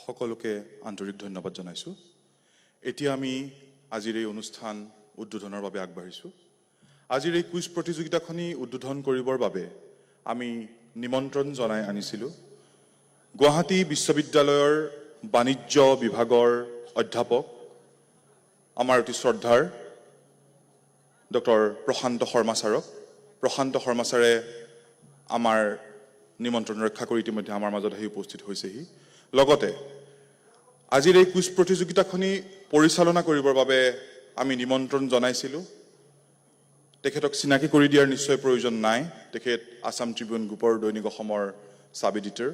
সকলোকে আন্তৰিক ধন্যবাদ জনাইছোঁ। এতিয়া আমি আজিৰ এই অনুষ্ঠান উদ্বোধনৰ বাবে আগবাঢ়িছোঁ। আজিৰ এই কুইজ প্ৰতিযোগিতাখনি উদ্বোধন কৰিবৰ বাবে আমি নিমন্ত্ৰণ জনাই আনিছিলোঁ গুৱাহাটী বিশ্ববিদ্যালয়ৰ বাণিজ্য বিভাগৰ অধ্যাপক আমাৰ অতি শ্ৰদ্ধাৰ ডক্টৰ প্ৰশান্ত শৰ্মা ছাৰক। প্ৰশান্ত শৰ্মা ছাৰে আমাৰ নিমন্ত্ৰণ ৰক্ষা কৰি ইতিমধ্যে আমাৰ মাজত আহি উপস্থিত হৈছেহি। লগতে আজিৰ এই কুইজ প্ৰতিযোগিতাখনি পৰিচালনা কৰিবৰ বাবে আমি নিমন্ত্ৰণ জনাইছিলোঁ। তেখেতক চিনাকি কৰি দিয়াৰ নিশ্চয় প্ৰয়োজন নাই। তেখেত আছাম ট্ৰিবিউন গ্ৰুপৰ দৈনিক অসমৰ ছাব এডিটৰ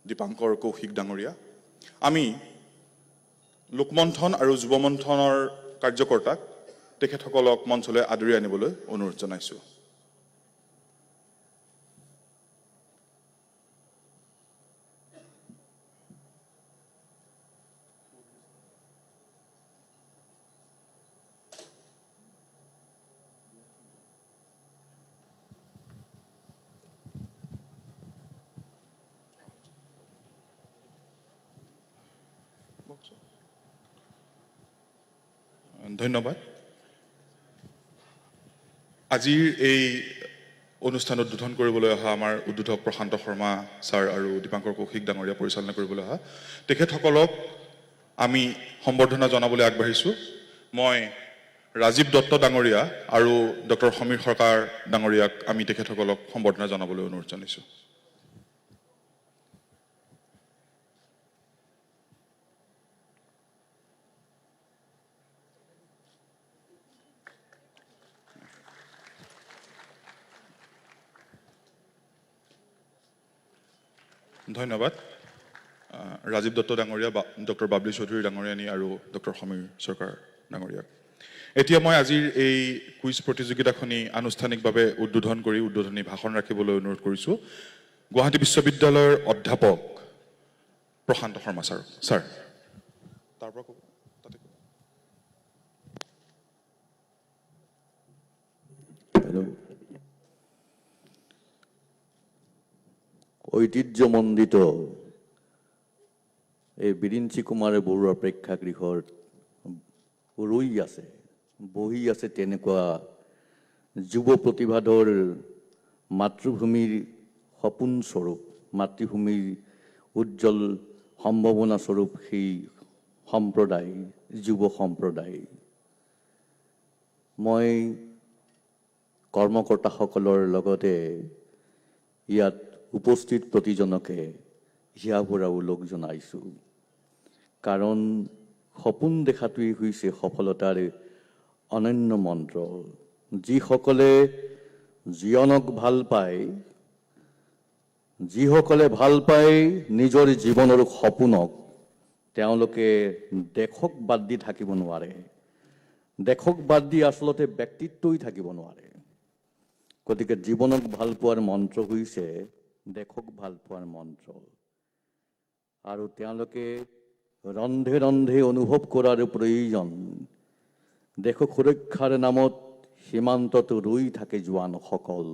দীপাংকৰ কৌশিক ডাঙৰীয়া। আমি লোকমন্থন আৰু যুৱমন্থনৰ কাৰ্যকৰ্তাক তেখেতসকলক মঞ্চলৈ আদৰি আনিবলৈ অনুৰোধ জনাইছোঁ। ধন্যবাদ। আজিৰ এই অনুষ্ঠান উদ্বোধন কৰিবলৈ অহা আমাৰ উদ্বোধক প্ৰশান্ত শৰ্মা ছাৰ আৰু দীপাংকৰ কৌশিক ডাঙৰীয়া পৰিচালনা কৰিবলৈ অহা তেখেতসকলক আমি সম্বৰ্ধনা জনাবলৈ আগবাঢ়িছোঁ। মই ৰাজীৱ দত্ত ডাঙৰীয়া আৰু ডক্টৰ সমীৰ সৰকাৰ ডাঙৰীয়াক আমি তেখেতসকলক সম্বৰ্ধনা জনাবলৈ অনুৰোধ জনাইছোঁ। ধন্যবাদ। ৰাজীৱ দত্ত ডাঙৰীয়া, ডক্টৰ বাবলি চৌধুৰী ডাঙৰীয়ানী আৰু ডক্টৰ সমীৰ চৰকাৰ ডাঙৰীয়াক। এতিয়া মই আজিৰ এই কুইজ প্ৰতিযোগিতাখনি আনুষ্ঠানিকভাৱে উদ্বোধন কৰি উদ্বোধনী ভাষণ ৰাখিবলৈ অনুৰোধ কৰিছোঁ গুৱাহাটী বিশ্ববিদ্যালয়ৰ অধ্যাপক প্ৰশান্ত শৰ্মা ছাৰ। ছাৰ তাৰ পৰা ঐতিহ্যমণ্ডিত এই বিৰিঞ্চি কুমাৰ বৰুৱা প্ৰেক্ষাগৃহত বহি আছে তেনেকুৱা যুৱ প্ৰতিভাধৰ মাতৃভূমিৰ সপোন স্বৰূপ, মাতৃভূমিৰ উজ্জ্বল সম্ভাৱনা স্বৰূপ সেই সম্প্ৰদায়, যুৱ সম্প্ৰদায়। মই কৰ্মকৰ্তাসকলৰ লগতে ইয়াত উপস্থিত প্ৰতিজনকে হিয়া ভৰা ওলগ জনাইছোঁ। কাৰণ সপোন দেখাটোৱেই হৈছে সফলতাৰ অনন্য মন্ত্ৰ। যিসকলে জীৱনক ভাল পায়, যিসকলে ভাল পায় নিজৰ জীৱনৰ সপোনক, তেওঁলোকে দেশক বাদ দি থাকিব নোৱাৰে। দেশক বাদ দি আচলতে ব্যক্তিত্বই থাকিব নোৱাৰে। গতিকে জীৱনক ভাল পোৱাৰ মন্ত্ৰ হৈছে দেশক ভাল পোৱাৰ মন্ত্ৰ। আৰু তেওঁলোকে ৰন্ধে ৰন্ধে অনুভৱ কৰাৰ প্ৰয়োজন দেশক সুৰক্ষাৰ নামত সীমান্তত ৰৈ থাকে জোৱানসকল।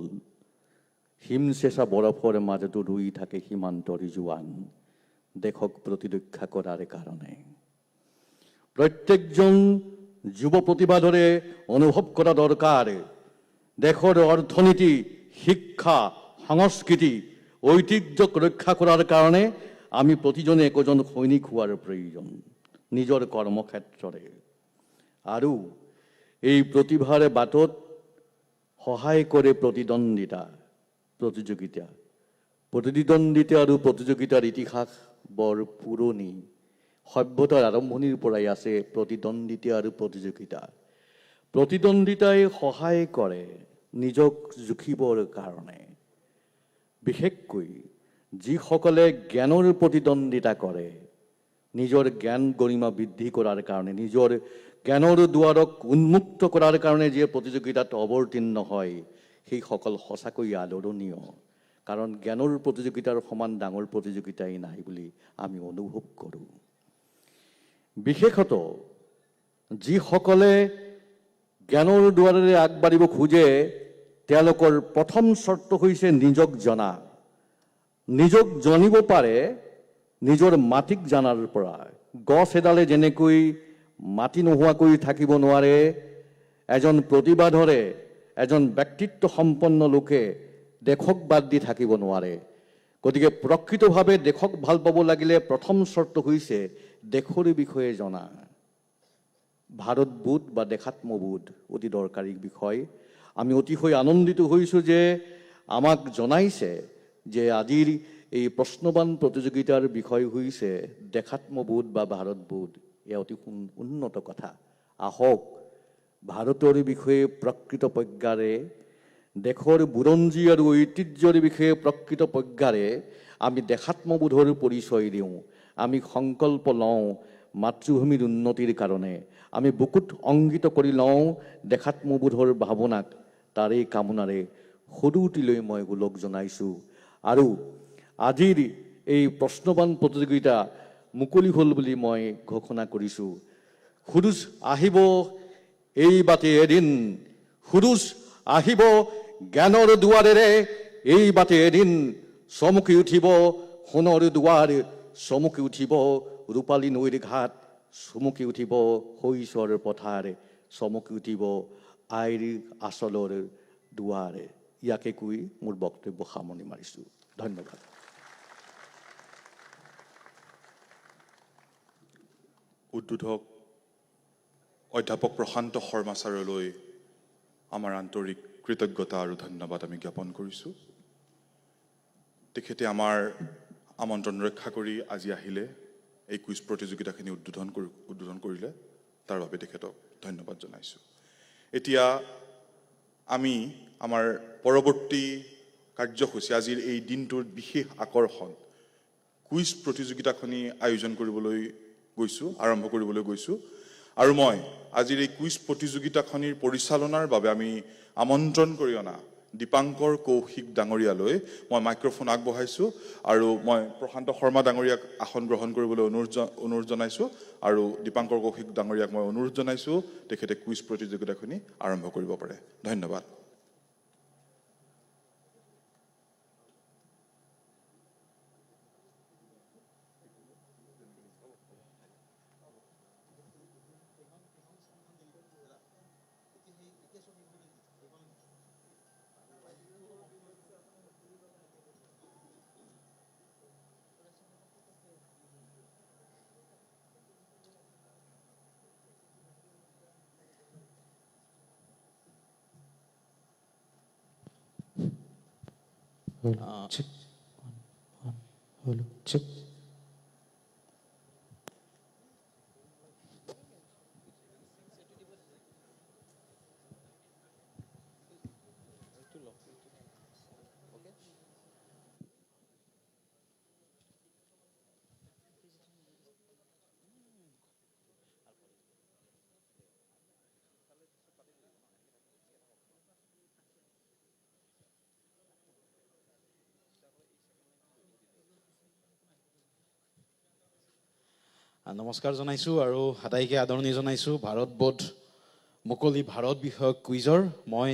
হিমচেঁচা বৰফৰ মাজতো ৰৈ থাকে সীমান্তৰ জোৱান দেশক প্ৰতিৰক্ষা কৰাৰ কাৰণে। প্ৰত্যেকজন যুৱ প্ৰতিভাধৰে অনুভৱ কৰা দৰকাৰ দেশৰ অৰ্থনীতি, শিক্ষা, সংস্কৃতি, ঐতিহ্যক ৰক্ষা কৰাৰ কাৰণে আমি প্ৰতিজনে একোজন সৈনিক হোৱাৰ প্ৰয়োজন নিজৰ কৰ্মক্ষেত্ৰৰে। আৰু এই প্ৰতিভাৰ বাটত সহায় কৰে প্ৰতিদ্বন্দ্বিতা, প্ৰতিযোগিতা। প্ৰতিদ্বন্দ্বিতা আৰু প্ৰতিযোগিতাৰ ইতিহাস বৰ পুৰণি। সভ্যতাৰ আৰম্ভণিৰ পৰাই আছে প্ৰতিদ্বন্দ্বিতা আৰু প্ৰতিযোগিতা। প্ৰতিদ্বন্দ্বিতাই সহায় কৰে নিজক জুখিবৰ কাৰণে। বিশেষকৈ যিসকলে জ্ঞানৰ প্ৰতিদ্বন্দ্বিতা কৰে, নিজৰ জ্ঞান গৰিমা বৃদ্ধি কৰাৰ কাৰণে, নিজৰ জ্ঞানৰ দুৱাৰক উন্মুক্ত কৰাৰ কাৰণে যে প্ৰতিযোগিতাত অৱতীৰ্ণ হয়, সেইসকল সঁচাকৈ আদৰণীয়। কাৰণ জ্ঞানৰ প্ৰতিযোগিতাৰ সমান ডাঙৰ প্ৰতিযোগিতাই নাই বুলি আমি অনুভৱ কৰোঁ। বিশেষত যিসকলে জ্ঞানৰ দুৱাৰেৰে আগবাঢ়িব খোজে তেওঁলোকৰ প্ৰথম চৰ্ত হৈছে নিজক জনা। নিজক জানিব পাৰে নিজৰ মাটিক জনাৰ পৰা। গছ এডালে যেনেকৈ মাটি নোহোৱাকৈ থাকিব নোৱাৰে, এজন প্ৰতিবাদৰে এজন ব্যক্তিত্ব সম্পন্ন লোকে দেশক বাদ দি থাকিব নোৱাৰে। গতিকে প্ৰকৃতভাৱে দেশক ভাল পাব লাগিলে প্ৰথম চৰ্ত হৈছে দেশৰ বিষয়ে জনা। ভাৰতবোধ বা দেশাত্মবোধ অতি দৰকাৰী বিষয়। আমি অতিশয় আনন্দিত হৈছোঁ যে আমাক জনাইছে যে আজিৰ এই প্ৰশ্নবান প্ৰতিযোগিতাৰ বিষয় হৈছে দেশাত্মবোধ বা ভাৰতবোধ। এয়া অতি উন্নত কথা। আহক ভাৰতৰ বিষয়ে প্ৰকৃত প্ৰজ্ঞাৰে, দেশৰ বুৰঞ্জী আৰু ঐতিহ্যৰ বিষয়ে প্ৰকৃত প্ৰজ্ঞাৰে আমি দেশাত্মবোধৰ পৰিচয় দিওঁ। আমি সংকল্প লওঁ মাতৃভূমিৰ উন্নতিৰ কাৰণে। আমি বুকুত অংকিত কৰি লওঁ দেশাত্মবোধৰ ভাৱনাক। তাৰেই কামনাৰে সৰুটিলৈ মই গোলক জনাইছোঁ। আৰু আজিৰ এই প্ৰশ্নবান প্ৰতিযোগিতা মুকলি হ'ল বুলি মই ঘোষণা কৰিছোঁ। সুৰুজ আহিব এই বাটে এদিন, সুৰুজ আহিব জ্ঞানৰ দুৱাৰেৰে এই বাটে এদিন। চমকি উঠিব সোণৰ দুৱাৰ, চমকি উঠিব ৰূপালী নৈৰ ঘাট, চমকি উঠিব শৈশৰ পথাৰ, চমকি উঠিব আইৰ আচলৰ দুৱাৰ। ইয়াকে কৈ মোৰ বক্তব্য সামৰণি মাৰিছোঁ। ধন্যবাদ। উদ্বোধক অধ্যাপক প্ৰশান্ত শৰ্মা ছাৰলৈ আমাৰ আন্তৰিক কৃতজ্ঞতা আৰু ধন্যবাদ আমি জ্ঞাপন কৰিছোঁ। তেখেতে আমাৰ আমন্ত্ৰণ ৰক্ষা কৰি আজি আহিলে, এই কুইজ প্ৰতিযোগিতাখিনি উদ্বোধন কৰিলে, তাৰ বাবে তেখেতক ধন্যবাদ জনাইছোঁ। এতিয়া আমি আমাৰ পৰৱৰ্তী কাৰ্যসূচী, আজিৰ এই দিনটোৰ বিশেষ আকৰ্ষণ কুইজ প্ৰতিযোগিতাখনি আয়োজন কৰিবলৈ গৈছোঁ, আৰম্ভ কৰিবলৈ গৈছোঁ। আৰু মই আজিৰ এই কুইজ প্ৰতিযোগিতাখনিৰ পৰিচালনাৰ বাবে আমি আমন্ত্ৰণ কৰি অনা দীপাংকৰ কৌশিক ডাঙৰীয়ালৈ মই মাইক্ৰফোন আগবঢ়াইছোঁ। আৰু মই প্ৰশান্ত শৰ্মা ডাঙৰীয়াক আসন গ্ৰহণ কৰিবলৈ অনুৰোধ জনাইছোঁ। আৰু দীপাংকৰ কৌশিক ডাঙৰীয়াক মই অনুৰোধ জনাইছোঁ তেখেতে কুইজ প্ৰতিযোগিতাখনি আৰম্ভ কৰিব পাৰে। ধন্যবাদ। Check. Hello. Check. নমস্কাৰ জনাইছোঁ আৰু হাতাইকে আদৰণি জনাইছোঁ ভাৰতবোধ মুকলি ভাৰত বিষয়ক কুইজৰ। মই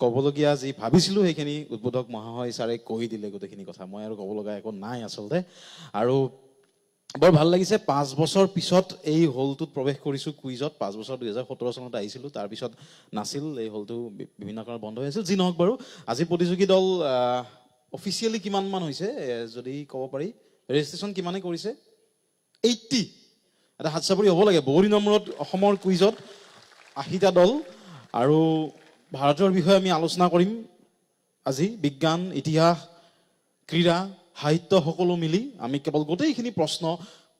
ক'বলগীয়া যি ভাবিছিলোঁ সেইখিনি উদ্বোধক মহাশয় ছাৰে কৈ দিলে গোটেইখিনি কথা। মই আৰু ক'ব লগা একো নাই আচলতে। আৰু বৰ ভাল লাগিছে, 5 বছৰ পিছত এই হলটোত প্ৰৱেশ কৰিছোঁ কুইজত। 5 বছৰ 2017 চনত আহিছিলোঁ, তাৰপিছত নাছিল, এই হলটো বিভিন্ন কাৰণত বন্ধ হৈ আছিল। যি নহওক বাৰু, আজি প্ৰতিযোগী দল অফিচিয়েলি কিমানমান হৈছে যদি ক'ব পাৰি? ৰেজিষ্ট্ৰেশ্যন কিমানে কৰিছে? 80। এটা হাত চাপৰি হ'ব লাগে। বহু দিনৰ মূৰত অসমৰ কুইজত 80টা দল। আৰু ভাৰতৰ বিষয়ে আমি আলোচনা কৰিম আজি। বিজ্ঞান, ইতিহাস, ক্ৰীড়া, সাহিত্য সকলো মিলি আমি কেৱল গোটেইখিনি প্ৰশ্ন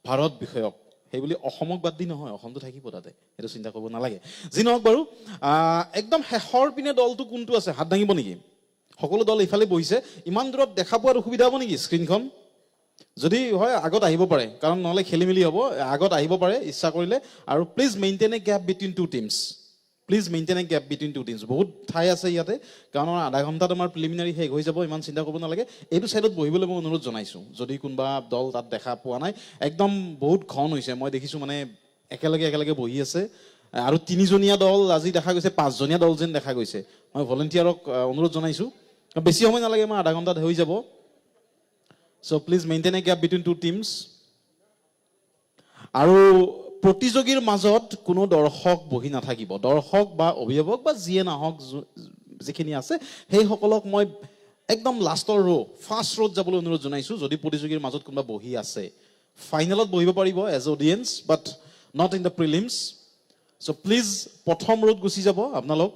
ভাৰত বিষয়ক। সেইবুলি অসমক বাদ দি নহয়, অসমটো থাকিব তাতে, সেইটো চিন্তা কৰিব নালাগে। যি নহওক বাৰু, একদম শেষৰ পিনে দলটো কোনটো আছে? হাত দাঙিব নেকি? সকলো দল ইফালে বহিছে। ইমান দূৰত দেখা পোৱাত অসুবিধা হ'ব নেকি স্ক্ৰীণখন? যদি হয় আগত আহিব পাৰে, কাৰণ নহ'লে খেলি মেলি হ'ব। আগত আহিব পাৰে ইচ্ছা কৰিলে। আৰু please maintain a gap between 2 teams. Please maintain a gap between two teams. বহুত ঠাই আছে ইয়াতে, কাৰণ আধা ঘণ্টাত আমাৰ প্ৰিলিমিনাৰী শেষ হৈ যাব, ইমান চিন্তা কৰিব নালাগে। এইটো ছাইডত বহিবলৈ মই অনুৰোধ জনাইছোঁ, যদি কোনোবা দল তাত দেখা পোৱা নাই। একদম বহুত ঘন হৈছে, মই দেখিছোঁ মানে একেলগে বহি আছে। আৰু 3জনীয়া দল আজি দেখা গৈছে, 5জনীয়া দল যেন দেখা গৈছে। মই ভলেণ্টিয়াৰক অনুৰোধ জনাইছোঁ, বেছি সময় নালাগে, মই আধা ঘণ্টাত হৈ যাব। So' please maintain a gap between two teams. আৰু প্ৰতিযোগীৰ মাজত কোনো দৰ্শক বহি নাথাকিব। দৰ্শক বা অভিভাৱক বা যিয়ে নাহক, যিখিনি আছে সেইসকলক মই একদম লাষ্টৰ ফাৰ্ষ্ট ৰত যাবলৈ অনুৰোধ জনাইছোঁ। যদি প্ৰতিযোগীৰ মাজত কোনোবা বহি আছে, ফাইনেলত বহিব পাৰিব as audience, but not in the prelims. So' please প্ৰথম ৰত গুচি যাব আপোনালোক।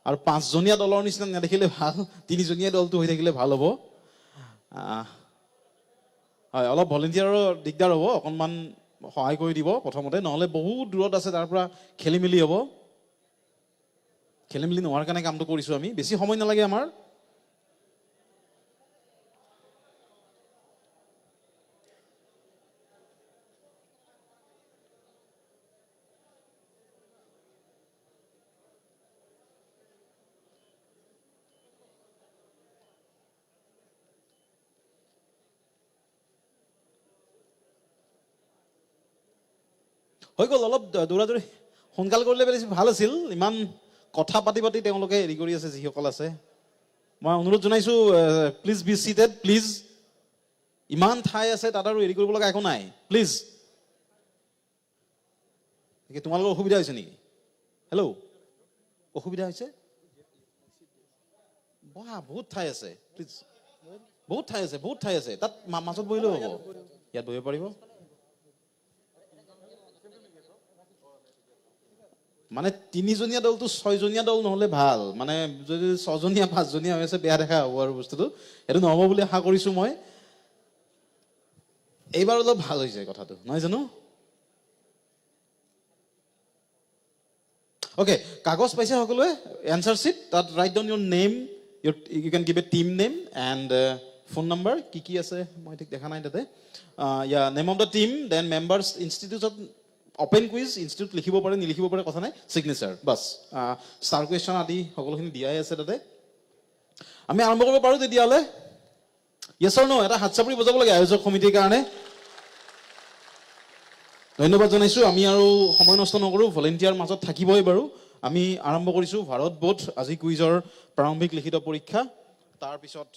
আৰু 5জনীয়া দলৰ নিচিনা নেদেখিলে ভাল, 3জনীয়া দলটো হৈ থাকিলে ভাল হ'ব। হয়, অলপ ভলেণ্টিয়াৰৰ দিগদাৰ হ'ব, অকণমান সহায় কৰি দিব প্ৰথমতে, নহ'লে বহুত দূৰত আছে, তাৰ পৰা খেলি মেলি হ'ব। খেলি মেলি নোহোৱাৰ কাৰণে কামটো কৰিছোঁ আমি, বেছি সময় নালাগে আমাৰ। হৈ গ'ল, অলপ দৌৰা দৌৰি সোনকাল কৰিলে বেছি ভাল আছিল। ইমান কথা পাতি তেওঁলোকে হেৰি কৰি আছে, যিসকল আছে। মই অনুৰোধ জনাইছোঁ, প্লিজ বি চিটেড, প্লিজ। ইমান ঠাই আছে, তাত আৰু হেৰি কৰিব লগা একো নাই, প্লিজ। তোমালোকৰ অসুবিধা হৈছে নেকি? হেল্ল', অসুবিধা হৈছে? বহুত ঠাই আছে, প্লিজ। বহুত ঠাই আছে, তাত মাজত বহিলেও হ'ব। ইয়াত বহিব পাৰিব। মানে 3জনীয়া দলটো 6জনীয়া দল নহ'লে ভাল, মানে যদি 6জনীয়া 5জনীয়া হৈ আছে, বেয়া দেখা হ'ব আৰু বস্তুটো। সেইটো নহ'ব বুলি আশা কৰিছোঁ মই। এইবাৰ অলপ ভাল হৈছে কথাটো, নহয় জানো? অ'কে, কাগজ পাইছে সকলোৱে? এনচাৰ চিট, তাত write down your name, you can give a team name and phone number. কি আছে মই ঠিক দেখা নাই তাতে। Name of the team, then members, ইনষ্টিটিউটত অপেন কুইজ, ইনষ্টিটিউট লিখিব পাৰে, নিলিখিব পাৰে, কথা নাই, ছিগনেচাৰ, বাছ। ষ্টাৰ কুৱেশ্যন আদি সকলোখিনি দিয়াই আছে তাতে। আমি আৰম্ভ কৰিব পাৰোঁ তেতিয়াহ'লে। য়েছ অৰ ন'? এটা হাত চাপৰি বজাব লাগে আয়োজক সমিতিৰ কাৰণে। ধন্যবাদ জনাইছোঁ। আমি আৰু সময় নষ্ট নকৰোঁ, ভলেণ্টিয়াৰ মাজত থাকিবই বাৰু। আমি আৰম্ভ কৰিছোঁ ভাৰত বোধ আজি কুইজৰ প্ৰাৰম্ভিক লিখিত পৰীক্ষা। তাৰপিছত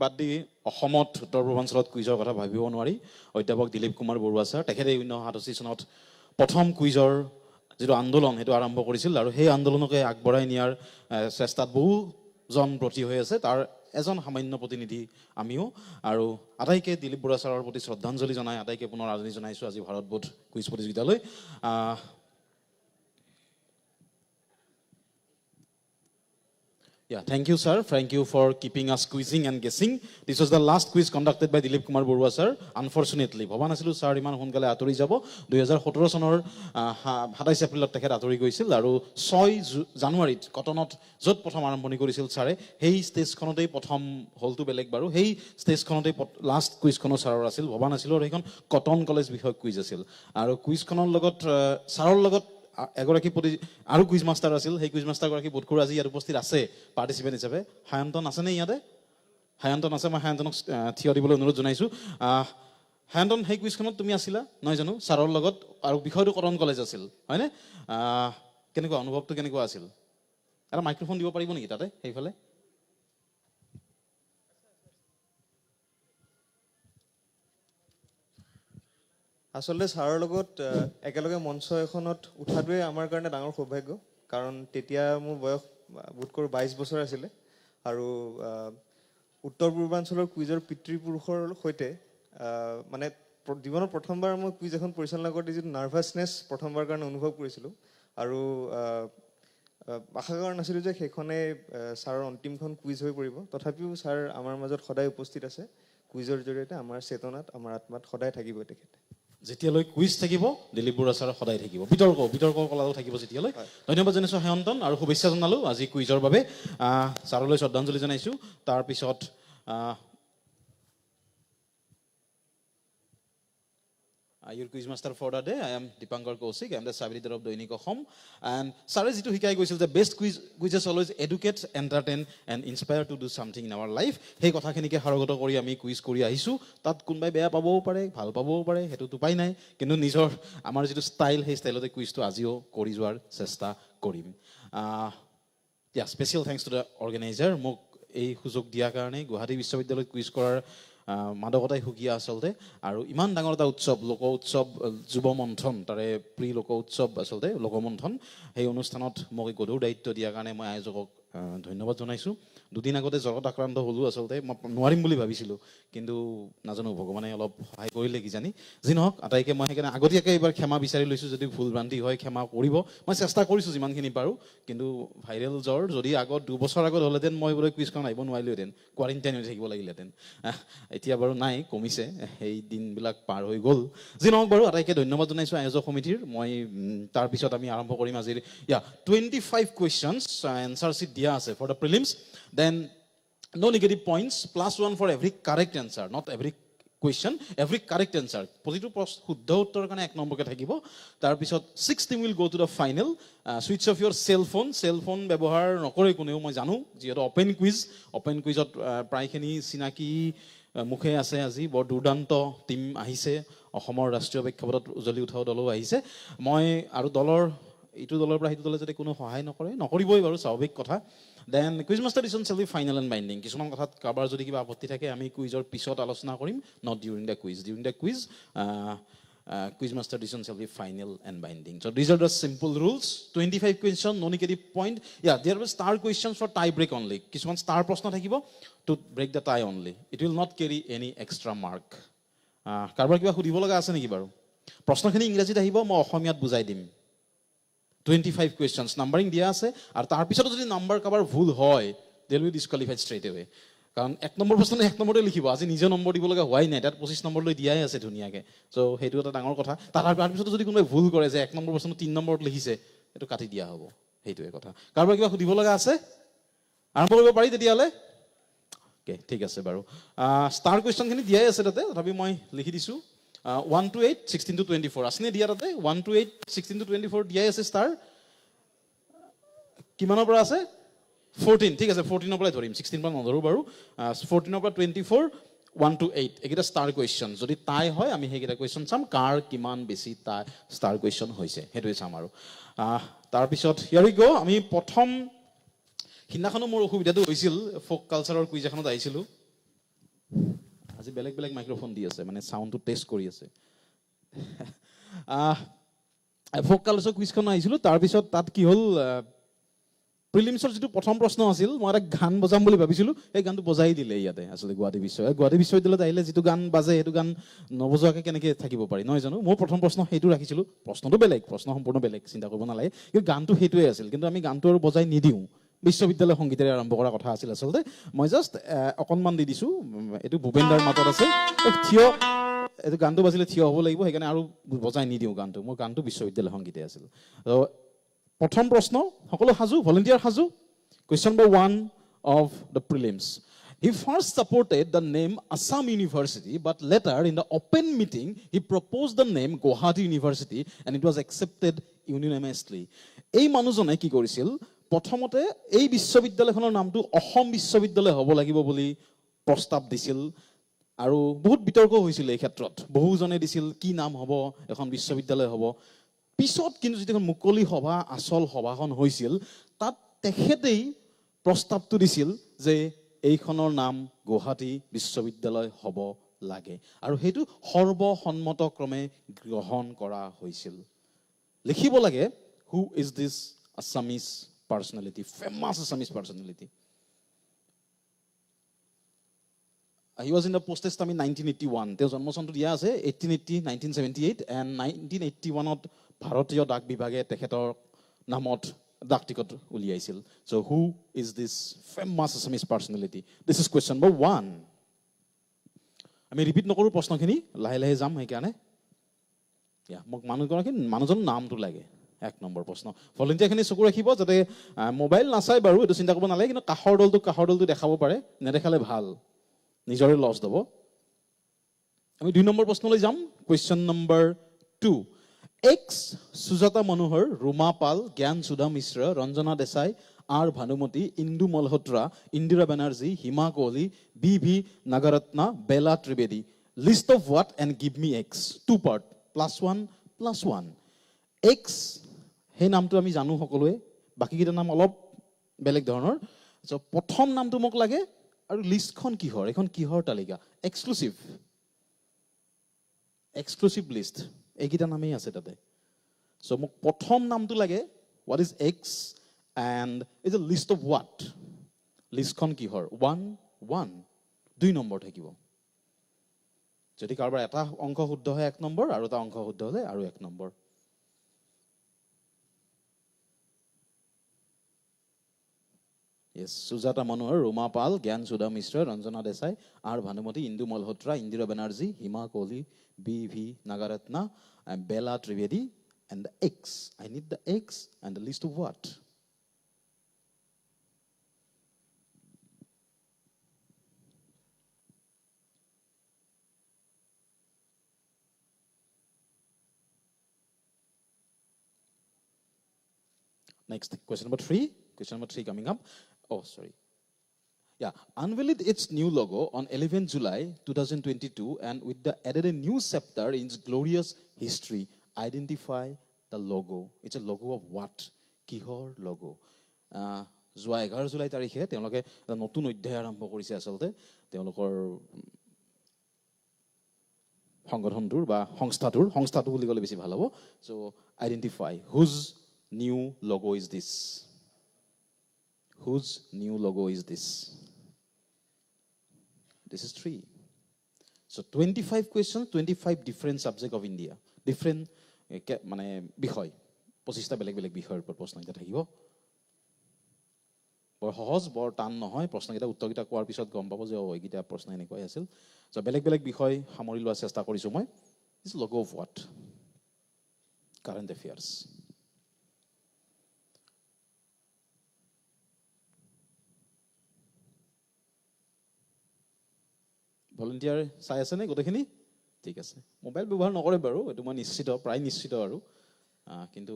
বাদ দি অসমত উত্তৰ পূৰ্বাঞ্চলত কুইজৰ কথা ভাবিব নোৱাৰি। অধ্যাপক দিলীপ কুমাৰ বৰুৱা ছাৰ, তেখেতে 1987 চনত প্ৰথম কুইজৰ যিটো আন্দোলন সেইটো আৰম্ভ কৰিছিল, আৰু সেই আন্দোলনকে আগবঢ়াই নিয়াৰ চেষ্টাত বহুজন ব্ৰতী হৈ আছে। তাৰ এজন সামান্য প্ৰতিনিধি আমিও। আৰু আটাইকে দিলীপ বৰুৱা ছাৰৰ প্ৰতি শ্ৰদ্ধাঞ্জলি জনাই আটাইকে পুনৰ আদৰণি জনাইছোঁ আজি ভাৰত বোধ quiz প্ৰতিযোগিতালৈ। Yeah, thank you, sir. Thank you for keeping us quizzing and guessing. This was the last quiz conducted by Dilip Kumar Barua, sir. Unfortunately, ভবা নাছিলোঁ ছাৰ ইমান সোনকালে আঁতৰি যাব। 2017 চনৰ 27 এপ্ৰিলত তেখেত আঁতৰি গৈছিল, আৰু 6 জানুৱাৰীত কটনত য'ত প্ৰথম আৰম্ভণি কৰিছিল ছাৰে, সেই ষ্টেজখনতেই প্ৰথম হলটো বেলেগ বাৰু, সেই ষ্টেজখনতেই লাষ্ট কুইজখনো ছাৰৰ আছিল। ভবা নাছিলোঁ, আৰু সেইখন কটন কলেজ বিষয়ক কুইজ আছিল। আৰু কুইজখনৰ লগত ছাৰৰ লগত এগৰাকী আৰু কুইজ মাষ্টাৰ আছিল, সেই কুইজ মাষ্টাৰগৰাকী বোধকৰো আজি ইয়াত উপস্থিত আছে পাৰ্টিচিপেণ্ট হিচাপে। সায়ন্তন আছেনে ইয়াতে? সায়ন্তন আছে, মই সায়ন্তনক থিয় দিবলৈ অনুৰোধ জনাইছোঁ। সায়ন্তন, সেই কুইজখনত তুমি আছিলা নহয় জানো ছাৰৰ লগত, আৰু বিষয়টো কটন কলেজ আছিল হয়নে? কেনেকুৱা অনুভৱটো কেনেকুৱা আছিল? এটা মাইক্ৰফোন দিব পাৰিব নেকি তাতে সেইফালে? আচলতে ছাৰৰ লগত একেলগে মঞ্চ এখনত উঠাটোৱে আমাৰ কাৰণে ডাঙৰ সৌভাগ্য, কাৰণ তেতিয়া মোৰ বয়স বোধকৰো 22 বছৰ আছিলে, আৰু উত্তৰ পূৰ্বাঞ্চলৰ কুইজৰ পিতৃপুৰুষৰ সৈতে মানে জীৱনত প্ৰথমবাৰ মই কুইজ এখন পৰিচালনা কৰোঁতে যিটো নাৰ্ভাছনেছ প্ৰথমবাৰ কাৰণে অনুভৱ কৰিছিলোঁ, আৰু আশা কৰা নাছিলোঁ যে সেইখনেই ছাৰৰ অন্তিমখন কুইজ হৈ পৰিব। তথাপিও ছাৰ আমাৰ মাজত সদায় উপস্থিত আছে, কুইজৰ জৰিয়তে আমাৰ চেতনাত, আমাৰ আত্মাত সদায় থাকিব তেখেতে। যেতিয়ালৈ কুইজ থাকিব দিলীপ বৰুৱা ছাৰ সদায় থাকিব, বিতৰ্ক কলাও থাকিব যেতিয়ালৈ। ধন্যবাদ জনাইছোঁ সায়ন্তন, আৰু শুভেচ্ছা জনালোঁ আজি কুইজৰ বাবে। ছাৰলৈ শ্ৰদ্ধাঞ্জলি জনাইছোঁ। তাৰপিছত your quiz master for the day, I am Dipankar Kaushik, I am the sub editor of Doinik Osom, and ছাৰে যিটো শিকাই গৈছিল যে best quizzes always educate, entertain and inspire to do something in our life, সেই কথাখিনিকে সাৰোগত কৰি আমি কুইজ কৰি আহিছোঁ। তাত কোনোবাই বেয়া পাবও পাৰে, ভাল পাবও পাৰে, সেইটোতো উপায় নাই, কিন্তু আমাৰ যিটো ষ্টাইল, সেই ষ্টাইলতে কুইজটো আজিও কৰি যোৱাৰ চেষ্টা কৰিম। Special thanks to the organiser, মোক এই সুযোগ দিয়াৰ কাৰণে। গুৱাহাটী বিশ্ববিদ্যালয়ত কুইজ কৰাৰ মাদকতাই সুকীয়া আচলতে, আৰু ইমান ডাঙৰ এটা উৎসৱ, লোক উৎসৱ, যুৱ মন্থন, তাৰে লোক উৎসৱ আচলতে লোকমন্থন, সেই অনুষ্ঠানত মোক গধুৰ দায়িত্ব দিয়াৰ কাৰণে মই আয়োজকক ধন্যবাদ জনাইছোঁ। দুদিন আগতে জ্বৰত আক্ৰান্ত হ'লোঁ, আচলতে মই নোৱাৰিম বুলি ভাবিছিলোঁ, কিন্তু নাজানো ভগৱানে অলপ সহায় কৰিলে কিজানি। যি নহওক, আটাইকে মই সেইকাৰণে আগতীয়াকৈ এইবাৰ ক্ষমা বিচাৰি লৈছোঁ, যদি ভুল ভ্ৰান্তি হয় ক্ষমা কৰিব। মই চেষ্টা কৰিছোঁ যিমানখিনি পাৰোঁ, কিন্তু ভাইৰেল জ্বৰ যদি 2 বছৰ আগত হ'লেহেঁতেন মই বোলে কুইজখন আহিব নোৱাৰিলোহেঁতেন, কোৱাৰেণ্টাইন হৈ থাকিব লাগিলেহেঁতেন। এতিয়া বাৰু নাই, কমিছে, সেই দিনবিলাক পাৰ হৈ গ'ল। যি নহওক বাৰু, আটাইকে ধন্যবাদ জনাইছোঁ আয়োজক সমিতিৰ। মই তাৰপিছত আমি আৰম্ভ কৰিম আজিৰ 25 কুৱেশ্যনছ এনচাৰ শ্বীট দিয়া আছে for the prelims. Then no negative points, +1 for every correct answer, not every question, every correct answer. প্ৰতিটো শুদ্ধ উত্তৰৰ কাৰণে 1 নম্বৰকৈ থাকিব। তাৰপিছত 6 team will go to the final. Switch off your cell phone ব্যৱহাৰ নকৰে কোনেও, মই জানো, যিহেতু অপেন কুইজত প্ৰায়খিনি চিনাকি মুখে আছে। আজি বৰ দুৰ্দান্ত টীম আহিছে, অসমৰ ৰাষ্ট্ৰীয় প্ৰেক্ষাপটত উজলি উঠাও দলো আহিছে। মই আৰু ইটো দলৰ পৰা সিটো দলে যদি কোনো সহায় নকৰিবই বাৰু, স্বাভাৱিক কথা। Then quiz master decision shall be final and binding. কিছুমান কথাত কাৰোবাৰ যদি কিবা আপত্তি থাকে আমি কুইজৰ পিছত আলোচনা কৰিম, not during the quiz. During the quiz quiz master decision shall be final and binding. So' these are the simple rules. 25 question, no negative point. There will star questions for tie break only. কিছুমান star প্ৰশ্ন থাকিব to break the tie only. It will not carry any extra mark. কাৰোবাৰ কিবা সুধিব লগা আছে নেকি বাৰু? প্ৰশ্নখিনি ইংৰাজীত আহিব, মই অসমীয়াত বুজাই দিম। 25 কুৱেশ্যনছ নাম্বাৰিং দিয়া আছে, আৰু তাৰপিছতো যদি নাম্বাৰ কাৰোবাৰ ভুল হয় they will be disqualified straight away. কাৰণ 1 নম্বৰ প্ৰশ্নটো 1 নম্বৰতে লিখিব, আজি নিজে নম্বৰ দিব লগা হোৱাই নাই, তাত 25 নম্বৰলৈ দিয়াই আছে ধুনীয়াকৈ। চ' সেইটো এটা ডাঙৰ কথা। তাৰপিছতো যদি কোনোবাই ভুল কৰে যে 1 নম্বৰ প্ৰশ্নটো 3 নম্বৰত লিখিছে, সেইটো কাটি দিয়া হ'ব, সেইটোৱে কথা। কাৰোবাৰ কিবা সুধিব লগা আছে? আৰম্ভ কৰিব পাৰি তেতিয়াহ'লে? অ'কে, ঠিক আছে বাৰু। ষ্টাৰ কুৱেশ্যনখিনি দিয়াই আছে তাতে, তথাপি মই লিখি দিছোঁ। 1 to 8, 16 to 24 আছেনে দিয়া তাতে? 1 to 8, 16 to 24 দিয়াই আছে ষ্টাৰ। কিমানৰ পৰা আছে? 14, ঠিক আছে, 14ৰ পৰাই ধৰিম, 16 পৰা নধৰোঁ বাৰু। 14ৰ পৰা 24, 1 to 8 এইকেইটা ষ্টাৰ কুৱেশ্যন। যদি টাই হয় আমি সেইকেইটা কুৱেশ্যন চাম, কাৰ কিমান বেছি ষ্টাৰ কুৱেশ্যন হৈছে সেইটোৱে চাম। আৰু তাৰপিছত হিয়াৰ উই গ'। আমি প্ৰথম সিদিনাখনো মোৰ অসুবিধাটো হৈছিল, ফ'ক কালচাৰৰ কুইজ এখনত আহিছিলোঁ। আজি বেলেগ মাইক্ৰফোন দি আছে, মানে চাউণ্ডটো টেষ্ট কৰি আছে। ফ'ক কালচাৰ কুইজখন আহিছিলোঁ। তাৰপিছত তাত কি হ'ল, প্ৰিলিমছৰ যিটো প্ৰথম প্ৰশ্ন আছিল, মই এটা গান বজাম বুলি ভাবিছিলোঁ, সেই গানটো বজাই দিলে ইয়াতে আচলতে গুৱাহাটী বিশ্ববিদ্যালয়ত আহিলে যিটো গান বাজে সেইটো গান নবজোৱাকৈ কেনেকৈ থাকিব পাৰি নহয় জানো? মোৰ প্ৰথম প্ৰশ্ন সেইটো ৰাখিছিলোঁ। প্ৰশ্নটো বেলেগ, প্ৰশ্ন সম্পূৰ্ণ বেলেগ, চিন্তা কৰিব নালাগে, কিন্তু গানটো সেইটোৱে আছিল। কিন্তু আমি গানটো আৰু বজাই নিদিওঁ, বিশ্ববিদ্যালয় সংগীতেৰে আৰম্ভ কৰা কথা আছিল আচলতে। মই জাষ্ট অকণমান দি দিছোঁ। এইটো ভূপেন দাৰ মাতত আছে, এইটো গানটো বাজিলে থিয় হ'ব লাগিব, সেইকাৰণে আৰু বজাই নিদিওঁ গানটো। মোৰ গানটো বিশ্ববিদ্যালয় সংগীতে আছিল। প্ৰথম প্ৰশ্ন, সকলো সাজু? ভলেণ্টিয়াৰ সাজু? Question number 1 of the prelims. He first supported the name Assam University, but later in the open meeting, he proposed the name Guwahati University and it was accepted unanimously. এই মানুহজনে কি কৰিছিল প্ৰথমতে এই বিশ্ববিদ্যালয়খনৰ নামটো অসম বিশ্ববিদ্যালয় হ'ব লাগিব বুলি প্ৰস্তাৱ দিছিল আৰু বহুত বিতৰ্ক হৈছিল এই ক্ষেত্ৰত বহুজনে দিছিল কি নাম হ'ব এখন বিশ্ববিদ্যালয় হ'ব পিছত কিন্তু যেতিয়া মুকলি সভা আসল সভাখন হৈছিল তাত তেখেতেই প্ৰস্তাৱটো দিছিল যে এইখনৰ নাম গুৱাহাটী বিশ্ববিদ্যালয় হ'ব লাগে আৰু সেইটো সৰ্বসন্মতক্ৰমে গ্ৰহণ কৰা হৈছিল লিখিব লাগে who is this Assamese personality famous Assamese personality he was in the post-test in 1981 তেওঁ জন্ম চনটো দিয়া আছে 1880 1978 and 1981 ত ভাৰতীয় ডাক বিভাগে তেখেতৰ নামত ডাক টিকট উলিয়াইছিল so who is this famous Assamese personality this is question number 1 আমি ৰিপিট নকৰো প্ৰশ্নখিনি লাহে লাহে যাম সেইকাৰণে মোক মানুহজনৰ নামটো লাগে এক নম্বৰ প্ৰশ্ন ভলন্টিয়াৰখিনি চকু ৰাখিব যাতে মোবাইল নাচাই বাৰু এইটো চিন্তা কৰিব নালাগে কিন্তু কাষৰ দলটো দেখাব পাৰে নেদেখালে ভাল নিজৰে লছ হ'ব আমি 2 নম্বৰ প্ৰশ্নলৈ যাম question number 2 X Sujata Manohar, Ruma Pal, Gyan Sudha Mishra, Ranjana Desai, R. Bhanumati, Indu Malhotra, Indira Banerjee, Hima Kohli, B.V. Nagaratna, Bella Trivedi. List of what and give me X. 2 part. +1 +1. X, hey namto ami janu hokolue, baki kita nam olop belek dhoroner. So prothom namto mok lage aru list khon kihor, ekhon kihor talika. Exclusive list. এইকেইটা নামেই আছে তাতে so মোক প্ৰথম নামটো লাগে what is X and is a list of what লিষ্টখন কিহৰ 1 2 নম্বৰ থাকিব যদি কাৰোবাৰ এটা অংক শুদ্ধ হয় 1 নম্বৰ আৰু এটা অংক শুদ্ধ হলে আৰু 1 number Yes, Sujata Manohar, Ruma Pal, Gyan Sudha Mishra, Ranjana Desai, R. Bhanumati, Indu Malhotra, Indira Banerjee, Hima Kohli, B.V. Nagaratna, and Bella Trivedi, and the X. I need the X and the list of what? Next, question number 3. Question number 3 coming up. Oh, sorry. Yeah, unveiled its new logo on 11 July 2022 and with the added a new chapter in its glorious history. Identify the logo. It's a logo of what? Kihor logo. যোৱা 11 July তাৰিখে তেওঁলোকে এটা নতুন অধ্যায় আৰম্ভ কৰিছে আসলতে তেওঁলোকৰ সংগঠনটোৰ বা সংস্থাটো বুলি ক'লে বেছি ভাল হ'ব so identify whose new logo is this whose new logo is this This is 3. So 25 questions, 25 different subjects of India. Different, মানে বিষয় 25টা বেলেগ বেলেগ বিষয়ৰ ওপৰত প্ৰশ্ন এটা থাকিব বৰ সহজ বৰ টান নহয় প্ৰশ্নকেইটা উত্তৰকেইটা কোৱাৰ পিছত গম পাব যে এইকেইটা প্ৰশ্ন এনেকুৱাই আছিল so বেলেগ বেলেগ বিষয় সামৰি লোৱাৰ চেষ্টা কৰিছো মই This logo of what? Current affairs. Volunteer চাই আছে নে গোটেইখিনি ঠিক আছে মোবাইল ব্যৱহাৰ নকৰে বাৰু এটো মই নিশ্চিত প্ৰায় নিশ্চিত আৰু কিন্তু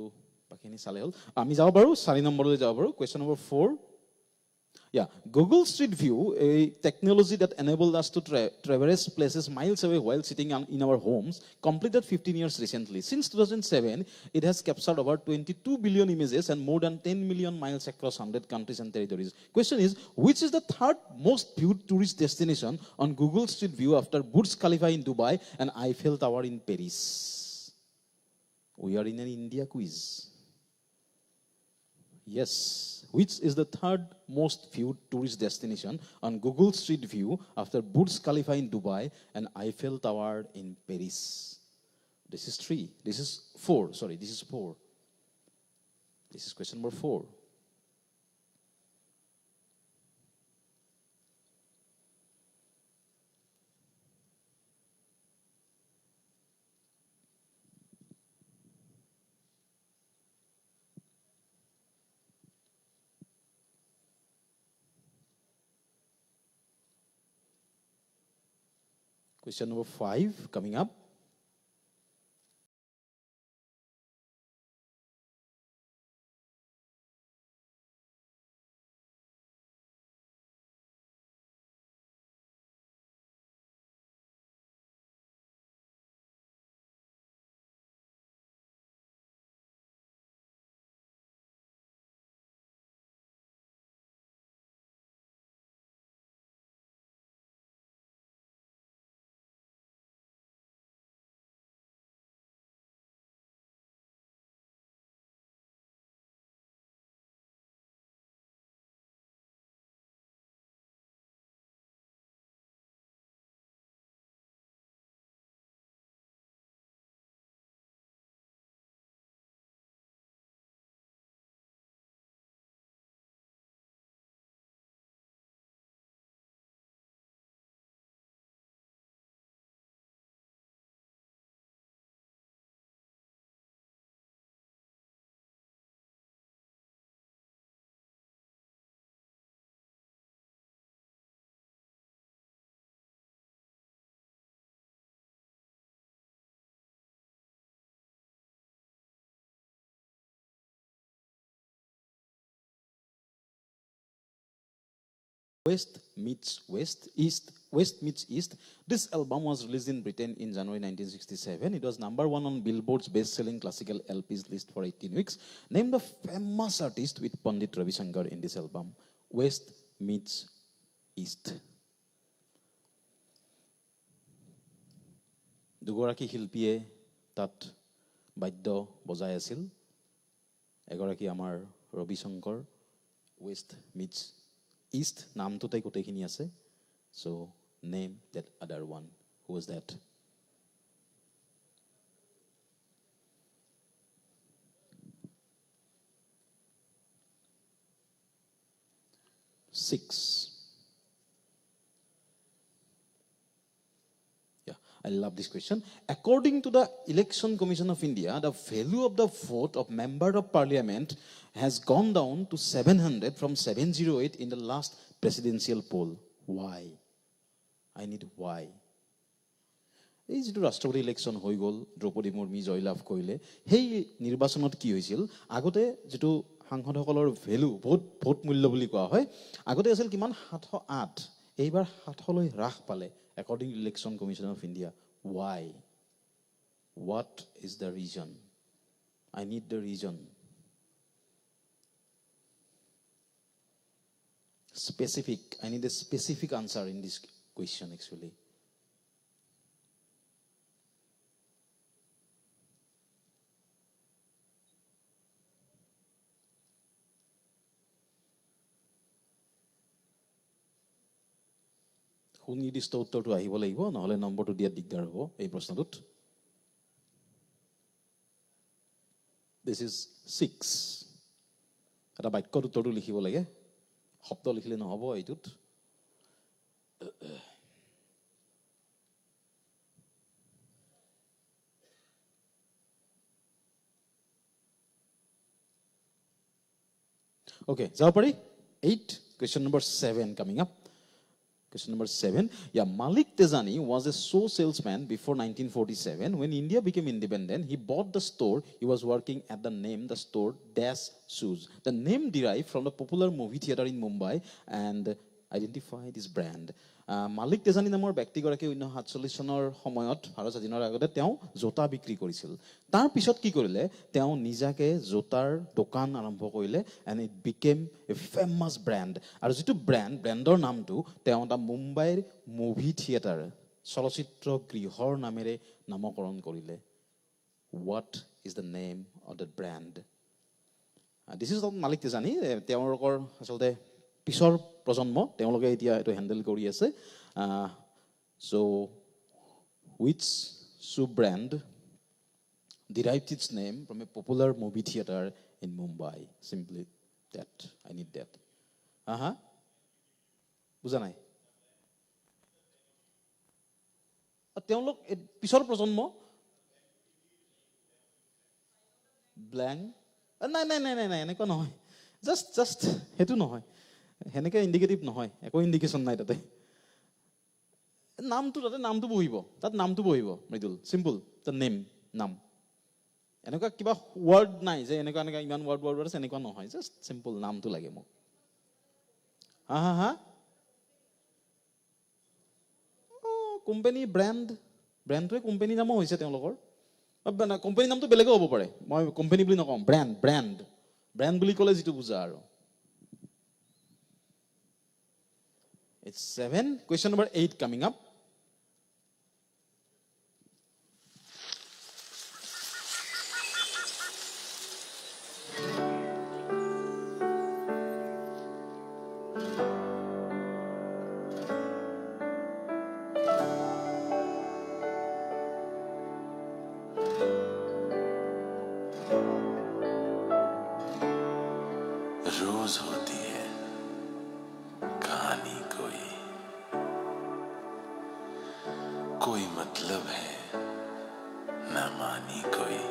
বাকিখিনি চালে হল আমি যাও বাৰু 4 নম্বৰলৈ যাও বাৰু question number 4 Yeah, Google Street View, a technology that enabled us to traverse places miles away while sitting in our homes, completed 15 years recently. Since 2007, it has captured over 22 billion images and more than 10 million miles across 100 countries and territories. Question is, which is the third most viewed tourist destination on Google Street View after Burj Khalifa in Dubai and Eiffel Tower in Paris? We are in an India quiz. Yes. Which is the third most viewed tourist destination on Google Street View after Burj Khalifa in Dubai and Eiffel Tower in Paris? This is 3. This is 4. Sorry, this is 4. This is question number 4. Question number 5 coming up. West meets West, West meets East. This album was released in Britain in January 1967. It was number 1 on Billboard's best-selling classical LPs list for 18 weeks. Name the famous artist with Pandit Ravi Shankar in this album. West meets East. দুগৰাকী শিল্পীয়ে তাত বাদ্য বজাই আছিল এগৰাকী আমাৰ Ravi Shankar West meets East নামটোতে গোটেইখিনি আছে so name that other one who was that Six. I love this question. According to the Election Commission of India, the value of the vote of member of parliament has gone down to 700 from 708 in the last presidential poll. Why? I need why. এই যেটো ৰাষ্ট্ৰপতি election হৈ গ'ল দ্ৰৌপদী মুৰ্মী জয়লাভ কৰিলে সেই নিৰ্বাচনত কি হৈছিল আগতে যেটো সাংসদসকলৰ ভ্যালু ভোট মূল্য বুলি কোৱা হয় আগতে আছিল কিমান 708 এইবাৰ 700 লৈ হ্ৰাস পালে according to Election Commission of India. Why? What is the reason? I need the reason. Specific. I need a specific answer in this question actually. সুনিৰ্দিষ্ট উত্তৰটো আহিব লাগিব নহলে নম্বৰটো দিয়া দিগদাৰ হ'ব এই প্ৰশ্নটোত This is 6 এটা বাক্যত উত্তৰটো লিখিব লাগে শব্দ লিখিলে নহব এইটোত Okay, যাব পাৰি 8 question number 7 coming up. Question number 7. Yeah, Malik Tezani was a shoe salesman before 1947. When India became independent, he bought the store. He was working at the name, the store Dash Shoes. The name derived from the popular movie theater in Mumbai and identify this brand. Malik Tezani নামৰ ব্যক্তিগৰাকী 1947 চনৰ সময়ত ভাৰত স্বাধীনৰ আগতে তেওঁ জোতা বিক্ৰী কৰিছিল তাৰ পিছত কি কৰিলে তেওঁ নিজাকে জোতাৰ দোকান আৰম্ভ কৰিলে and it became a famous brand আৰু যেটো ব্ৰ্যান্ডৰ নামটো তেওঁ এটা মুম্বাইৰ মুভি থিয়েটাৰ চলচ্চিত্ৰ গৃহৰ নামেৰে নামকৰণ কৰিলে What is the name of that brand? This is Malik Tezani তেওঁলোকৰ আসলতে পিছৰ প্ৰজন্ম তেওঁলোকে এতিয়া এটো হ্যান্ডেল কৰি আছে so which shoe brand derived its name from a popular movie theater in Mumbai simply that I need that বুজা নাই তেওঁলোক পিছৰ প্ৰজন্ম blank নাই এনেকুৱা নহয় just হেতু নহয় হেনেকে ইন্ডিকেটিভ নহয় একো ইন্ডিকেশন নাই তাতে তাতে নামটো বহিব, তাত নামটো বহিব মৃদুল, চিম্পল, দ্য নেম, নাম। এনেকুৱা কিবা ৱৰ্ড নাই যে এনেকুৱা এনেকুৱা ইমান ৱৰ্ড আছে, এনেকুৱা নহয়, জাষ্ট চিম্পল নামটো লাগে মোক। হা হা হা কোম্পানী ব্ৰেণ্ডটোৱে কোম্পানী নামো হৈছে তেওঁলোকৰ। কোম্পানী নামটো বেলেগো হ'ব পাৰে, মই কোম্পানী বুলি নকওঁ, ব্ৰেণ্ড বুলি ক'লে যিটো বুজা আৰু। It's 7. Question number 8 coming up. रोज होती है कहानी कोई मतलब है न मानी कोई।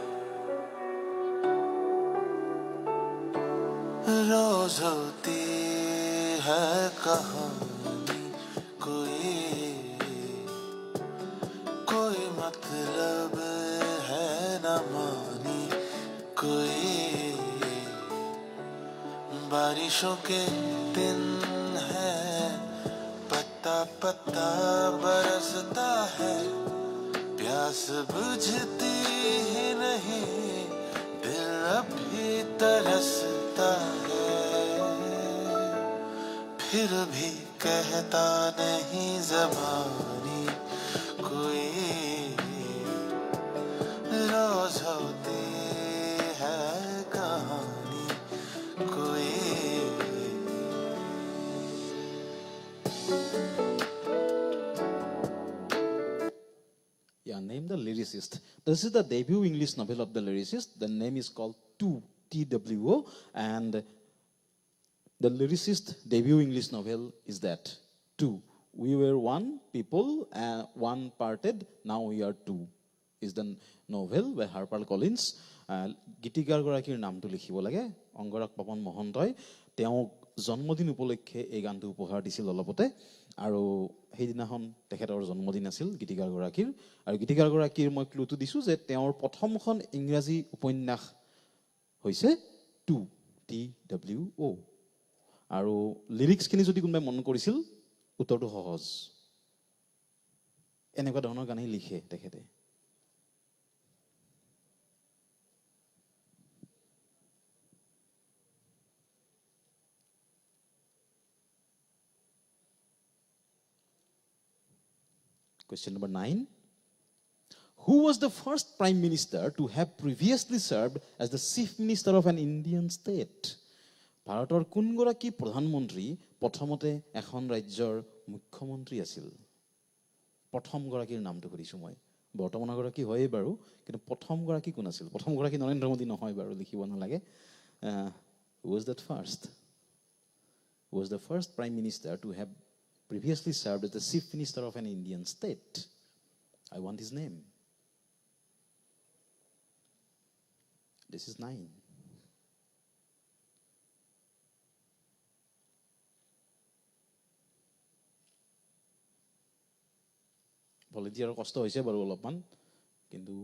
रोज होती है कहानी कोई मतलब है न मानी कोई। बारिशों के दिन है, पत्ता पत्ता बरसता है, प्यास बुझती ही नहीं, दिल अभी तरसता है, फिर भी कहता नहीं ज़बानी कोई। रोज होती है कहानी कोई। Yeah, name the lyricist. This is the debut English novel of the lyricist. The name is called Two, TWO, and the lyricist debut English novel is that Two. We were one people, one parted, now we are two. Is the novel by Harper Collins. গীতিকাৰ গৰাকীৰ নামটো লিখিব লাগে, অংগৰাগ পাপন মহন্তই। তেওঁক জন্মদিন উপলক্ষে এই গানটো উপহাৰ দিছিল অলপতে, আৰু সেইদিনাখন তেখেতৰ জন্মদিন আছিল গীতিকাৰ গৰাকীৰ। আৰু গীতিকাৰ গৰাকীৰ মই ক্লুটো দিছোঁ যে তেওঁৰ প্ৰথমখন ইংৰাজী উপন্যাস হৈছে টু, TWO। আৰু লিৰিক্সখিনি যদি কোনোবাই মন কৰিছিল, উত্তৰটো সহজ, এনেকুৱা ধৰণৰ গানেই লিখে তেখেতে। Question number 9. Who was the first prime minister to have previously served as the chief minister of an Indian state? ভাৰতৰ কোনগৰাকী প্ৰধানমন্ত্ৰী প্ৰথমতে এখন ৰাজ্যৰ মুখ্যমন্ত্ৰী আছিল? প্ৰথমগৰাকীৰ নামটো সুধিছোঁ মই। বৰ্তমানৰ গৰাকী হয়েই বাৰু, কিন্তু প্ৰথমগৰাকী কোন আছিল? প্ৰথমগৰাকী নৰেন্দ্ৰ মোদী নহয় বাৰু, লিখিব নালাগে। Who was that first? Who was the first prime minister to have previously served as the chief minister of an Indian state? I want his name. This is 9. ভলেণ্টিয়াৰৰ কষ্ট হৈছে বাৰু অলপমান, কিন্তু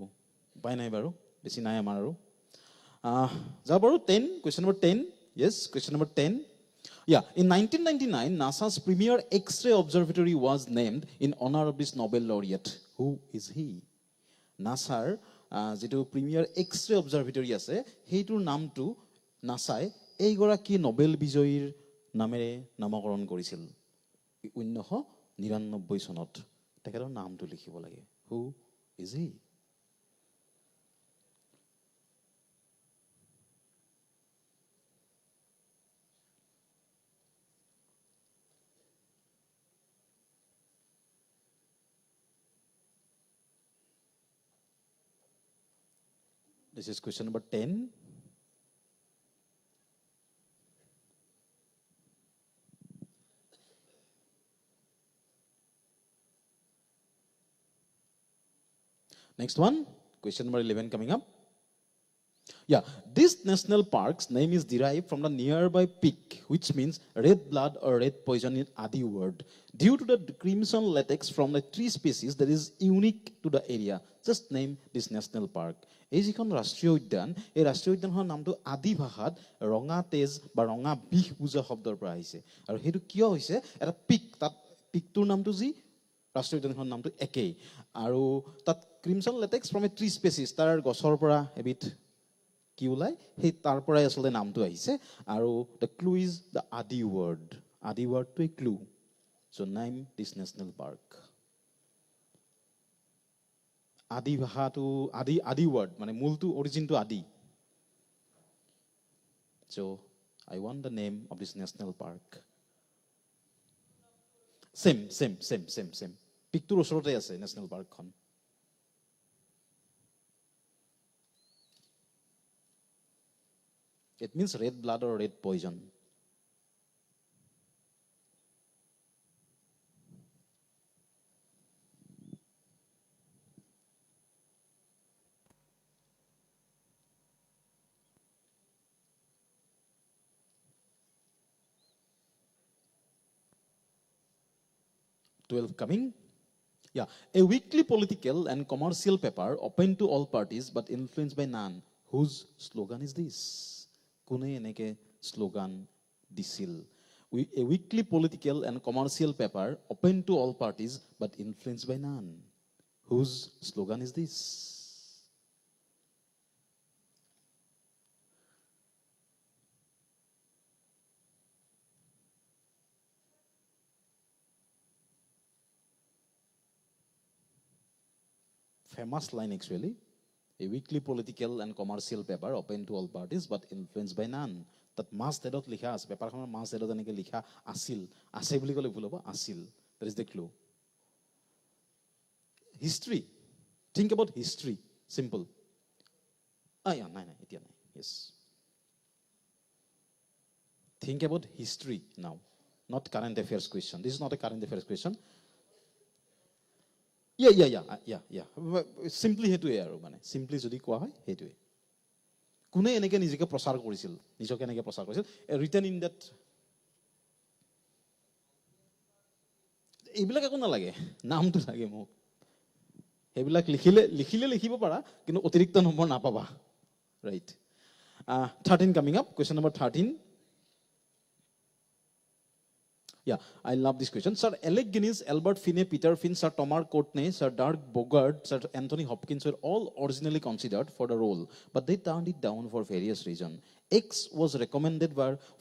উপায় নাই বাৰু, বেছি নাই আমাৰ আৰু। যাওঁ বাৰু 10, question number 10. Yes, question number 10. Yeah, in 1999, NASA's premier X-ray observatory was named in honor of this Nobel laureate. Who is he? NASAৰ যিটো প্ৰিমিয়াৰ X-ray observatory আছে, সেইটোৰ নামটো নাছাই এইগৰাকী নবেল বিজয়ীৰ নামেৰে নামকৰণ কৰিছিল 1999 চনত। তেখেতৰ নামটো লিখিব লাগে। Who is he? This is question number 10. Next one, question number 11 coming up. Yeah, this national park's name is derived from the nearby peak, which means red blood or red poison in Adi word, due to the crimson latex from the tree species that is unique to the area. Just name this national park. এই যিখন ৰাষ্ট্ৰীয় উদ্যান, এই ৰাষ্ট্ৰীয় উদ্যানখনৰ নামটো আদি ভাষাত ৰঙা তেজ বা ৰঙা বিষ বুজা শব্দৰ পৰা আহিছে। আৰু সেইটো কিয় হৈছে, এটা পিক, তাত পিকটোৰ নামটো যি, ৰাষ্ট্ৰীয় উদ্যানখনৰ নামটো একেই। আৰু তাত crimson LaTeX from A tree species, তাৰ গছৰ পৰা এবিধ কি ওলাই, সেই তাৰ পৰাই আচলতে নামটো আহিছে। আৰু দ্য ক্লু ইজ দ্য আদি ৱৰ্ড, আদি ৱৰ্ডটোৱে ক্লু। So' name this national park. আদি ভাষাটো আদি ৱৰ্ড মানে মূলটো অৰিজিনটো আদি। So' I want the name of this national park. Same পিকটোৰ ওচৰতে আছে নেশ্যনেল পাৰ্কখন। It means red blood or red poison. Coming. Yeah, a weekly political and commercial paper open to all parties but influenced by none. Whose slogan is this? Kune eneke slogan disil. A weekly political and commercial paper open to all parties but influenced by none. Whose slogan is this? Famous line actually. A weekly political and commercial paper open to all parties but influenced by none. That mass headot likha ase, paperkhনৰ mass headot eneke likha আছিল, আছে বুলি ক'লে ভুল হ'ব, আছিল। That is the clue. History. Think about history. Simple. Yeah, নাই, এতিয়া নাই. Yes. Think about history now, not current affairs question. This is not a current affairs question. Yeah. Simply সেইটোৱে আৰু মানে simply যদি কোৱা হয় সেইটোৱে। কোনে এনেকে নিজকে প্ৰচাৰ কৰিছিল, নিজকে এনেকে প্ৰচাৰ কৰিছিল, ৰিটেন ইন দেট। এইবিলাক একো নালাগে, নামটো লাগে মোক। সেইবিলাক লিখিলে লিখিব পাৰা, কিন্তু অতিৰিক্ত নম্বৰ নাপাবা। Right. 13 coming up, question number 13. Yeah, I love this question. Sir Alec Guinness, Albert Finney, Peter Finn, Sir Thomas Courtney, Sir Dirk Bogarde, Sir Anthony Hopkins were all originally considered for the role, but they turned it down for various reasons. X was recommended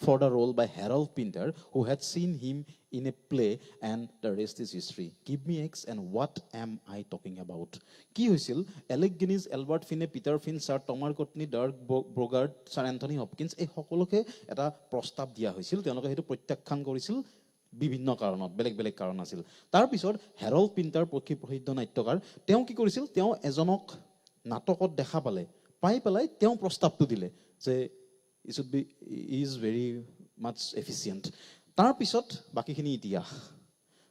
for the role by Harold Pinter, who had seen him in a play, and the rest is history. Give me X and what am I talking about? কি হৈছিল, Alec Guinness, Albert Finney, Peter Finn, sir Tom Courtenay, Dirk Bogarde, sir Anthony Hopkins, এই সকলোকে এটা প্ৰস্তাৱ দিয়া হৈছিল। তেওঁলোকে সেইটো প্ৰত্যাখ্যান কৰিছিল বিভিন্ন কাৰণত, বেলেগ বেলেগ কাৰণ আছিল। তাৰপিছত হেৰল্ড পিণ্টাৰ প্ৰসিদ্ধ নাট্যকাৰ, তেওঁ কি কৰিছিল, তেওঁ এজনক নাটকত দেখা পাই পেলাই তেওঁ প্ৰস্তাৱটো দিলে যে ইজ ভেৰি মাছ এফিচিয়েণ্ট। তাৰপিছত বাকীখিনি ইতিহাস।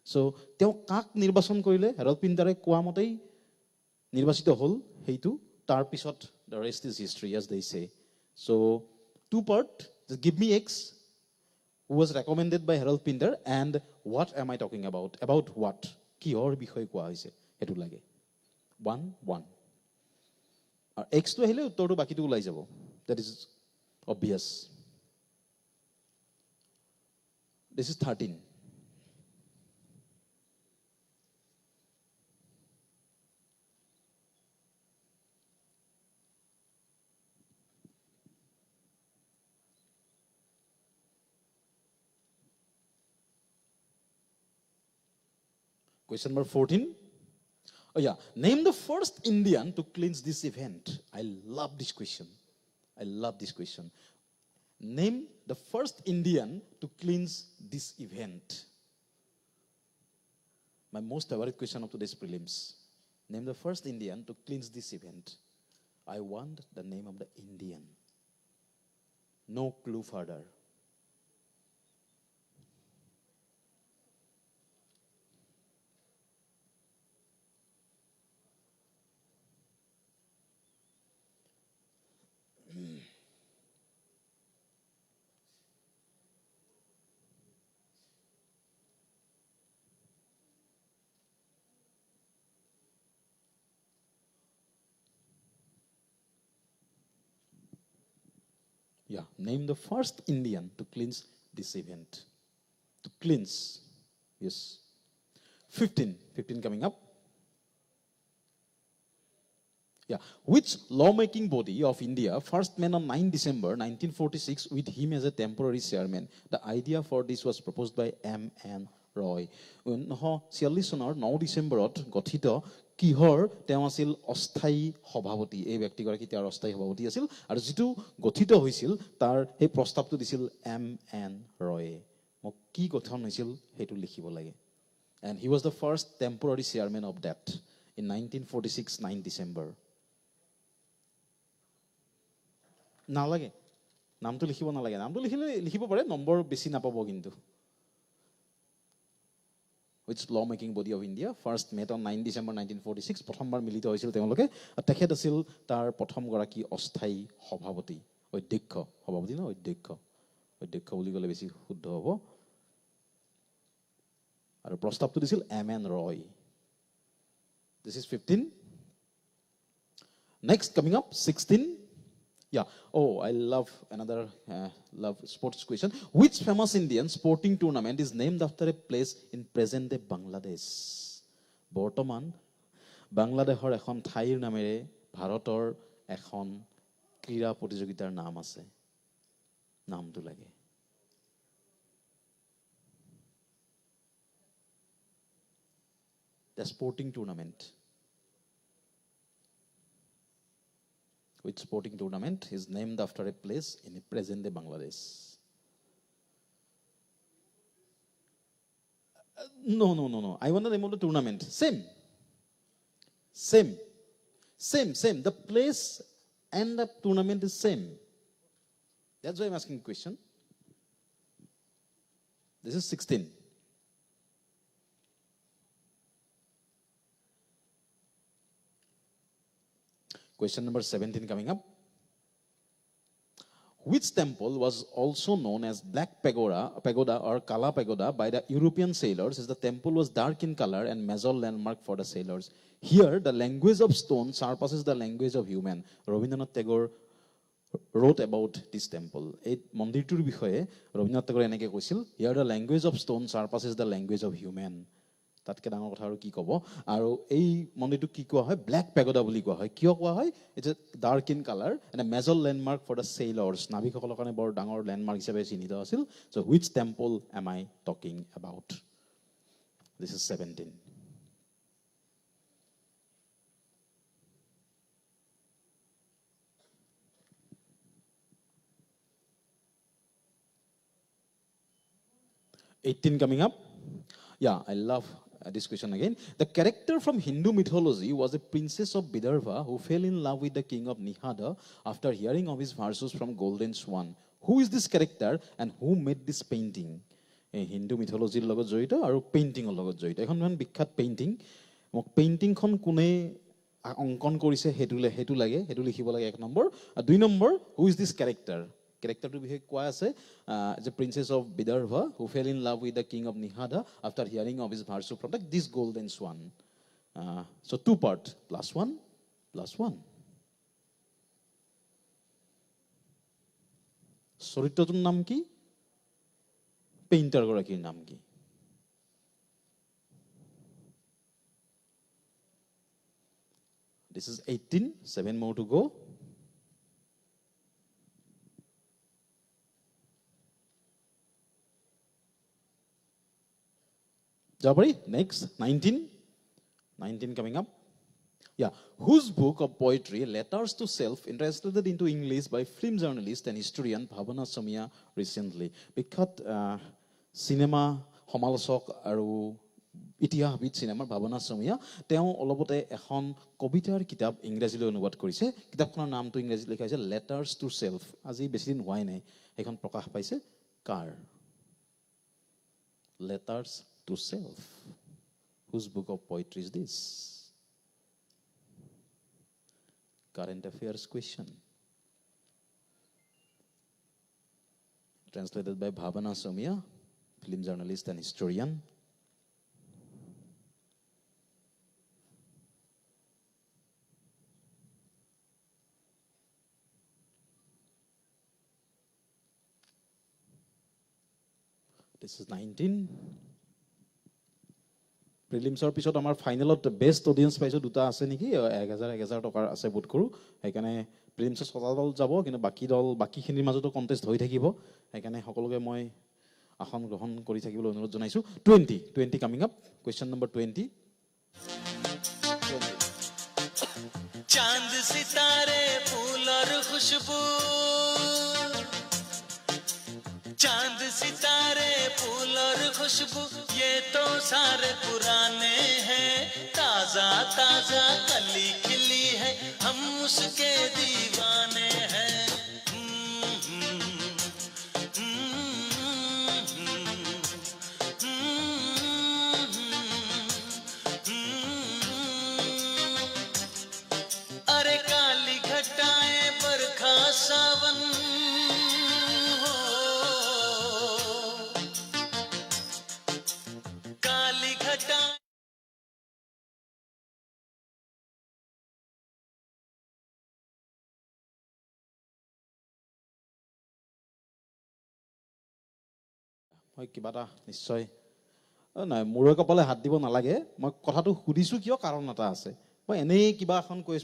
চ' তেওঁ কাক নিৰ্বাচন কৰিলে, হেৰল্ড পিণ্টাৰে কোৱা মতেই নিৰ্বাচিত হ'ল সেইটো। তাৰপিছত the rest is history, as they say. So' 2 part, give me X, who was recommended by Harold Pinter, and what am I talking about? About what? কিহৰ বিষয়ে কোৱা হৈছে সেইটো লাগে। 1 আৰু এক্সটো আহিলে উত্তৰটো বাকীটো ওলাই যাব। That is obvious. This is 13. Question number 14. Oh yeah, name the first Indian to cleanse this event. I love this question. Name the first Indian to cleanse this event. My most favorite question of today's prelims. Name the first Indian to cleanse this event. I want the name of the Indian. No clue further. Yeah, name the first Indian to cleanse this event. To cleanse. Yes. 15 coming up. Yeah. Which lawmaking body of India first met on 9 December 1946 with him as a temporary chairman? The idea for this was proposed by M.N. Roy. 1946 চনৰ 9 ডিচেম্বৰত গঠিত কিহৰ তেওঁ আছিল অস্থায়ী সভাপতি এই ব্যক্তিগৰাকী তেওঁৰ অস্থায়ী সভাপতি আছিল আৰু যেটো গঠিত হৈছিল তাৰ এই প্ৰস্তাৱটো দিছিল M.N. ৰয়ে মোক কি গঠন হৈছিল হেতু লিখিব লাগে and he was the first temporary chairman of that in 1946 9 December নালাগে নামটো লিখিব নালাগে নামটো লিখিলে লিখিব পাৰে নম্বৰ বেছি নাপাব কিন্তু which lawmaking body of India first met on 9 December 1946 প্ৰথমবাৰ মিলিত হৈছিল তেওঁলোকে তেখেত আছিল তাৰ প্ৰথম গৰাকী অস্থায়ী সভাপতি অধ্যক্ষ সভাপতি ন অধ্যক্ষ বুলি ক'লে বেছি শুদ্ধ হ'ব আৰু প্ৰস্তাৱটো দিছিল M.N. Roy this is 15 next coming up 16 Yeah. Oh, I love another sports question. Which famous Indian sporting tournament is named after a place in present-day Bangladesh? বৰ্তমান বাংলাদেশৰ এখন ঠাইৰ নামেৰে ভাৰতৰ এখন ক্ৰীড়া প্ৰতিযোগিতাৰ নাম আছে নামটো লাগে The sporting tournament. Which sporting tournament is named after a place in present-day Bangladesh? No. I want the name of the tournament. Same. The place and the tournament is same. That's why I'm asking the question. This is 16. Question number 17 coming up. Which temple was also known as Black Pagoda or Kala Pagoda by the European sailors as the temple was dark in color and major landmark for the sailors. Here, the language of stone surpasses the language of human. Rabindranath Tagore wrote about this temple. এই মন্দিৰটোৰ বিষয়ে ৰবীন্দ্ৰনাথ টেগৰে এনেকৈ কৈছিল, Here the language of stone surpasses the language of human. তাতকে ডাঙৰ কথা আৰু কি ক'ব আৰু এই মন্দিৰটো কি কোৱা হয় ব্ল্যাক পেগোডা বুলি কোৱা হয় কিয় কোৱা হয় it's dark in colour and a major landmark for the sailors নাবিকসকলৰ কাৰণে বৰ ডাঙৰ লেণ্ডমাৰ্ক হিচাপে চিহ্নিত আছিল so' which temple am I talking about this is 17 18 coming up. Yeah, I love this question again. The character from Hindu mythology was a princess of Vidarbha who fell in love with the king of Nihada after hearing of his verses from Golden Swan. Who is this character and who made this painting? Hindu mythology লগত জড়িত আৰু painting লগত জড়িত এখন ইমান বিখ্যাত painting মোক পেইন্টিংখন কোনে অঙ্কন কৰিছে হেতু লাগে হেতু লিখিব লাগে এক নম্বৰ আৰু দুই number who is this character character বিষয়ে কোৱা আছে the princess of Vidarbha who fell in love with the king of Nihada after hearing of his verse from this golden swan so two part +1 চৰিত্ৰটোৰ নাম কি painter গৰাকীৰ নাম কি This is 18 7 more to go Jabari, next, 19 coming up. Yeah, whose book of poetry, Letters to Self, translated into English by film journalist and historian Bhavana Somia recently. Because cinema, সমালোচক আৰু ইতিহাসবিদ চিনেমাৰ ভাৱনা চমিয়া তেওঁ অলপতে এখন কবিতাৰ কিতাপ ইংৰাজীলৈ অনুবাদ কৰিছে কিতাপখনৰ নামটো ইংৰাজীত লিখা হৈছে লেটাৰ্ছ টু সেল্ফ আজি বেছি দিন হোৱাই নাই এখন প্ৰকাশ পাইছে কাৰ letters to self. Whose book of poetry is this? Current affairs question. Translated by Bhavana Somia, film journalist and historian. This is 19. প্ৰিলিমছৰ পিছত আমাৰ ফাইনেলত বেষ্ট অডিয়েঞ্চ পাইছোঁ দুটা আছে নেকি 1,000 টকাৰ আছে বোধ কৰোঁ সেইকাৰণে প্ৰিলিমছত 6টা দল যাব কিন্তু বাকীখিনিৰ মাজতো কণ্টেষ্ট হৈ থাকিব সেইকাৰণে সকলোকে মই আসন গ্ৰহণ কৰি থাকিবলৈ অনুৰোধ জনাইছোঁ 20 কামিং আপ কুৱেশ্যন নম্বৰ 20 चांद सितारे फूल और खुशबू चांद सितारे फूल और खुशबू ये तो सारे पुराने हैं ताजा ताजा कली खिली है हम उसके दीवाने हैं अरे काली घटाएं बरखा सावन हो काली घटा মই কিবা এটা নিশ্চয় নাই মূৰৰ কপালে হাত দিব নালাগে মই কথাটো সুধিছোঁ কিয় কাৰণ এটা আছে মই এনেই কিবা এখন কৈ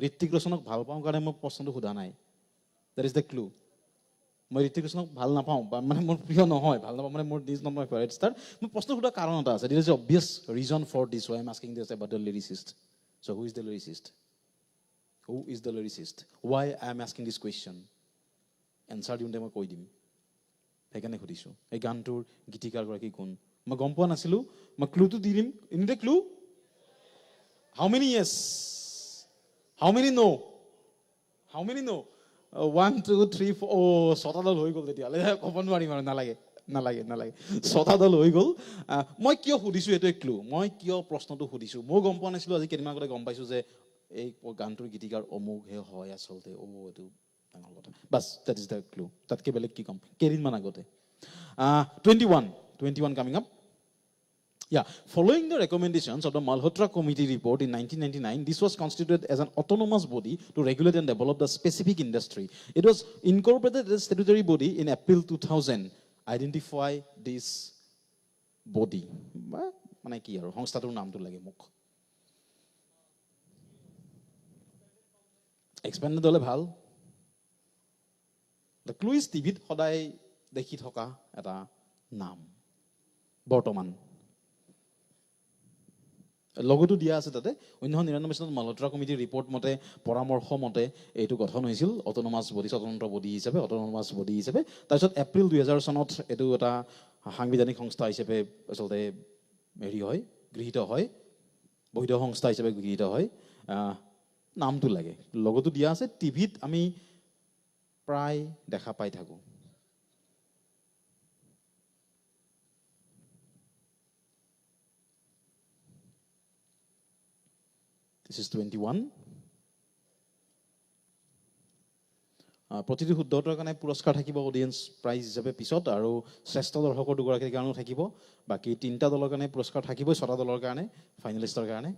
ঋত্বিক ৰোশনক ভাল পাওঁ কাৰণে মই প্ৰশ্নটো সোধা নাই দেট ইজ দ্য ক্লু মই ঋত্বিক ৰোশনক ভাল নাপাওঁ বা মানে মোৰ প্ৰিয় নহয় ভাল নাপাওঁ মানে মোৰ this not my favourite star মই প্ৰশ্ন সোধা কাৰণ এটা আছে that is obvious reason for this why I am asking this about the lyricist so' who is the lyricist why I am asking this question answer দিওঁতে মই কৈ দিম সেইকাৰণে সুধিছোঁ এই গানটোৰ গীতিকাৰগৰাকী কোন মই গম পোৱা নাছিলোঁ মই ক্লুটো দি দিম ইনিতে clue How many yes? How many no? 1, 2, 3, 4 ছটা দল হৈ গ'ল তেতিয়াহ'লে ক'ব নোৱাৰিম আৰু নালাগে ছটা দল হৈ গ'ল মই কিয় সুধিছোঁ এইটোৱে ক্লু মই কিয় প্ৰশ্নটো সুধিছোঁ মই গম পোৱা নাছিলোঁ আজি কেইদিনমান আগতে গম পাইছোঁ যে এই গানটোৰ গীতিকাৰ অমুকহে হয় আচলতে এইটো ডাঙৰ কথা bus that is the clue তাতকৈ বেলেগ কি ক'ম কেইদিনমান আগতে 21 coming up Yeah, following the recommendations of the Malhotra Committee report in 1999, this was constituted as an autonomous body to regulate and develop the specific industry. It was incorporated as a statutory body in April 2000. Identify this body. মানে কি আৰু সংস্থাটোৰ নামটো লাগে মোক এক্সপেণ্ডেড হ'লে ভাল the clue is টিভিত সদায় দেখি থকা এটা নাম বৰ্তমান লগতো দিয়া আছে তাতে 1999 চনত মালহোত্ৰা কমিটিৰ ৰিপৰ্ট মতে পৰামৰ্শ মতে এইটো গঠন হৈছিল অটোনমাছ বডি স্বতন্ত্ৰ বডি হিচাপে তাৰপিছত এপ্ৰিল 2000 চনত এইটো এটা সাংবিধানিক সংস্থা হিচাপে আচলতে হেৰি হয় গৃহীত হয় বৈধ সংস্থা হিচাপে গৃহীত হয় নামটো লাগে লগতো দিয়া আছে টিভিত আমি প্ৰায় দেখা পাই থাকোঁ This is 21. প্ৰতিটো শুদ্ধ উত্তৰৰ কাৰণে পুৰস্কাৰ থাকিব অডিয়েঞ্চ প্ৰাইজ হিচাপে পিছত আৰু শ্ৰেষ্ঠ দৰ্শকৰ দুগৰাকীৰ কাৰণেও থাকিব বাকী 3টা দলৰ কাৰণে পুৰস্কাৰ থাকিবই 6টা দলৰ কাৰণে ফাইনেলিষ্টৰ কাৰণে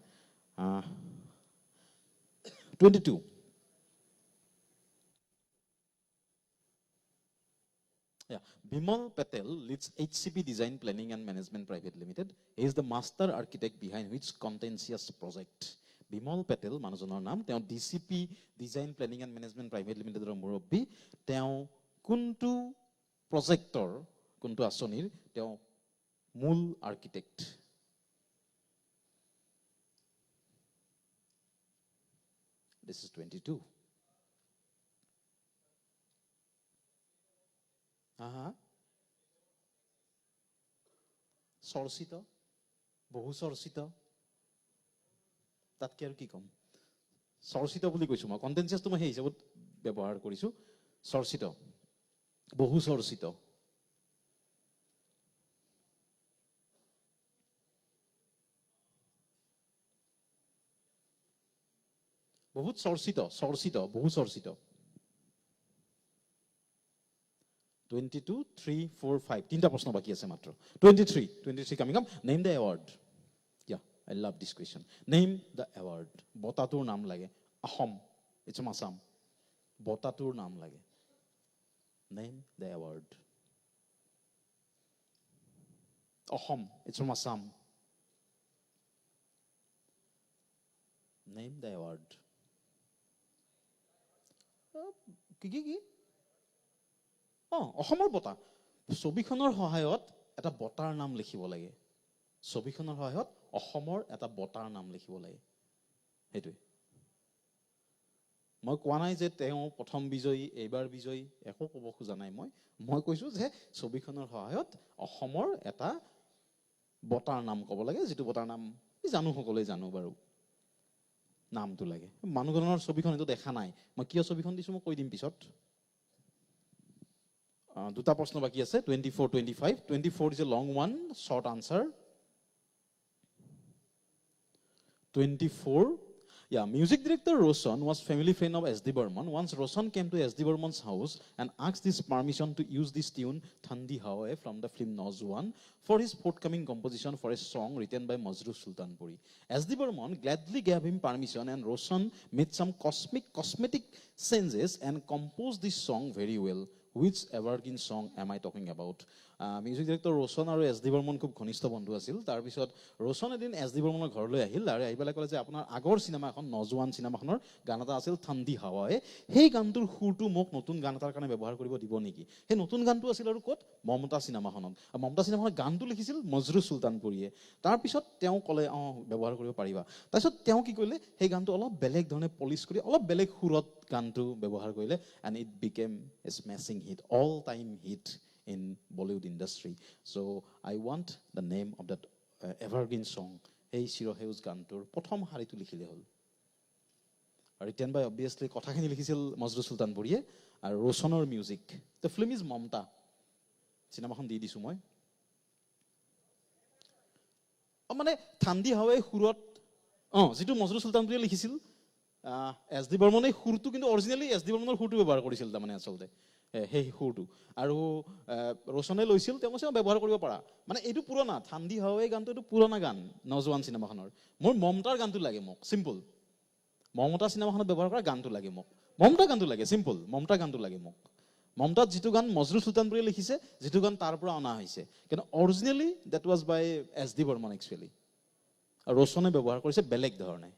22 Bimal Patel leads HCP Design Planning and Management Private Limited. He is the master architect behind which contentious project. Bimal Patel মানুহজনৰ নাম তেওঁ DCP design planning and management private লিমিটেডৰ মুৰব্বী তেওঁ কোনটো প্ৰজেক্টৰ কোনটো আঁচনিৰ তেওঁ মূল আৰ্কিটেক্ট দিছ ইজ 22 চৰ্চিত বহু চৰ্চিত তাতকৈ আৰু কি ক'ম চৰ্চিত বুলি কৈছোঁ মই কণ্টেঞ্চিয়াছটো মই সেই হিচাপত ব্যৱহাৰ কৰিছোঁ চৰ্চিত বহু চৰ্চিত বহুত চৰ্চিত বহু চৰ্চিত 22, 3, 4, 5 তিনিটা প্ৰশ্ন বাকী আছে মাত্ৰ 23 coming up name the award I love this question. Name the award. Botatur naam lage. Ahom. It's from Assam. Botatur naam lage. Name the award. Ahom. It's from Assam. Name the award. কি অসমৰ বঁটা ছবিখনৰ সহায়ত এটা বঁটাৰ নাম লিখিব লাগে ছবিখনৰ সহায়ত অসমৰ এটা বঁটাৰ নাম লিখিব লাগে সেইটোৱে মই কোৱা নাই যে তেওঁ প্ৰথম বিজয়ী এইবাৰ বিজয়ী একো ক'ব খোজা নাই মই কৈছো যে ছবিখনৰ সহায়ত অসমৰ এটা বঁটাৰ নাম ক'ব লাগে যিটো বঁটাৰ নাম জানো সকলোৱে জানো বাৰু নামটো লাগে মানুহজনৰ ছবিখন এইটো দেখা নাই মই কিয় ছবিখন দিছো মই কৈ দিম পিছত দুটা প্ৰশ্ন বাকি আছে 24 25 24 is a long one short answer 24 Yeah, music director Roshan was family friend of S.D. Burman. Once Roshan came to S.D. Burman's house and asked his permission to use this tune, Thandi Hawaye, from the film Naujuwan, for his forthcoming composition for a song written by Majrooh Sultanpuri. S.D. Burman gladly gave him permission and Roshan made some cosmetic changes and composed this song very well. Which evergreen song am I talking about? Music director Roshan আৰু S.D. Burman খুব ঘনিষ্ঠ বন্ধু আছিল তাৰপিছত Roshan এদিন S.D. Burmanৰ ঘৰলৈ আহিল আৰু আহি পেলাই ক'লে যে আপোনাৰ আগৰ চিনেমা এখন নজৱান চিনেমাখনৰ গান এটা আছিল ঠাণ্ডি হাৱায়ে সেই গানটোৰ সুৰটো মোক নতুন গান এটাৰ কাৰণে ব্যৱহাৰ কৰিব দিব নেকি সেই নতুন গানটো আছিল আৰু ক'ত মমতা চিনেমাখনত মমতা চিনেমাখনৰ গানটো লিখিছিল মজৰুহ চুলতানপুৰীয়ে তাৰপিছত তেওঁ ক'লে ব্যৱহাৰ কৰিব পাৰিবা তাৰপিছত তেওঁ কি কৰিলে সেই গানটো অলপ বেলেগ ধৰণে পলিশ কৰি অলপ বেলেগ সুৰত গানটো ব্যৱহাৰ কৰিলে and it became a smashing hit all time hit in Bollywood industry so I want the name of that evergreen song এই চিৰসেউজ গানটোৰ প্ৰথম শাৰীটো লিখিলে হ'ল written by obviously কথাখিনি লিখিছিল মজৰুহ চুলতানপুৰীয়ে আৰু ৰোশনৰ মিউজিক the film is মমতা চিনেমাখন দি দিছো মই মানে ঠাণ্ডি হাৱায়ে সুৰত যিটো মজৰুহ চুলতানপুৰীয়ে লিখিছিল S.D. বৰ্মনে সুৰটো কিন্তু অৰিজিনেলি S.D. বৰ্মনৰ সুৰটো ব্যৱহাৰ কৰিছিল তাৰমানে আচলতে সেই সুৰটো আৰু ৰোশনে লৈছিল তেওঁ কৈছে ব্যৱহাৰ কৰিব পাৰা মানে এইটো পুৰণা ঠাণ্ডি হাৱায়ে গানটো এইটো পুৰণা গান নজৱান চিনেমাখনৰ মোৰ মমতাৰ গানটো লাগে মোক চিম্পল মমতা চিনেমাখনত ব্যৱহাৰ কৰা গানটো লাগে মোক মমতা গানটো লাগে চিম্পল মমতা গানটো লাগে মোক মমতাত যিটো গান মজৰুহ চুলতানপুৰীয়ে লিখিছে যিটো গান তাৰ পৰা অনা হৈছে কিন্তু originally that was by S.D. Burman actually আৰু ৰোশনে ব্যৱহাৰ কৰিছে বেলেগ ধৰণে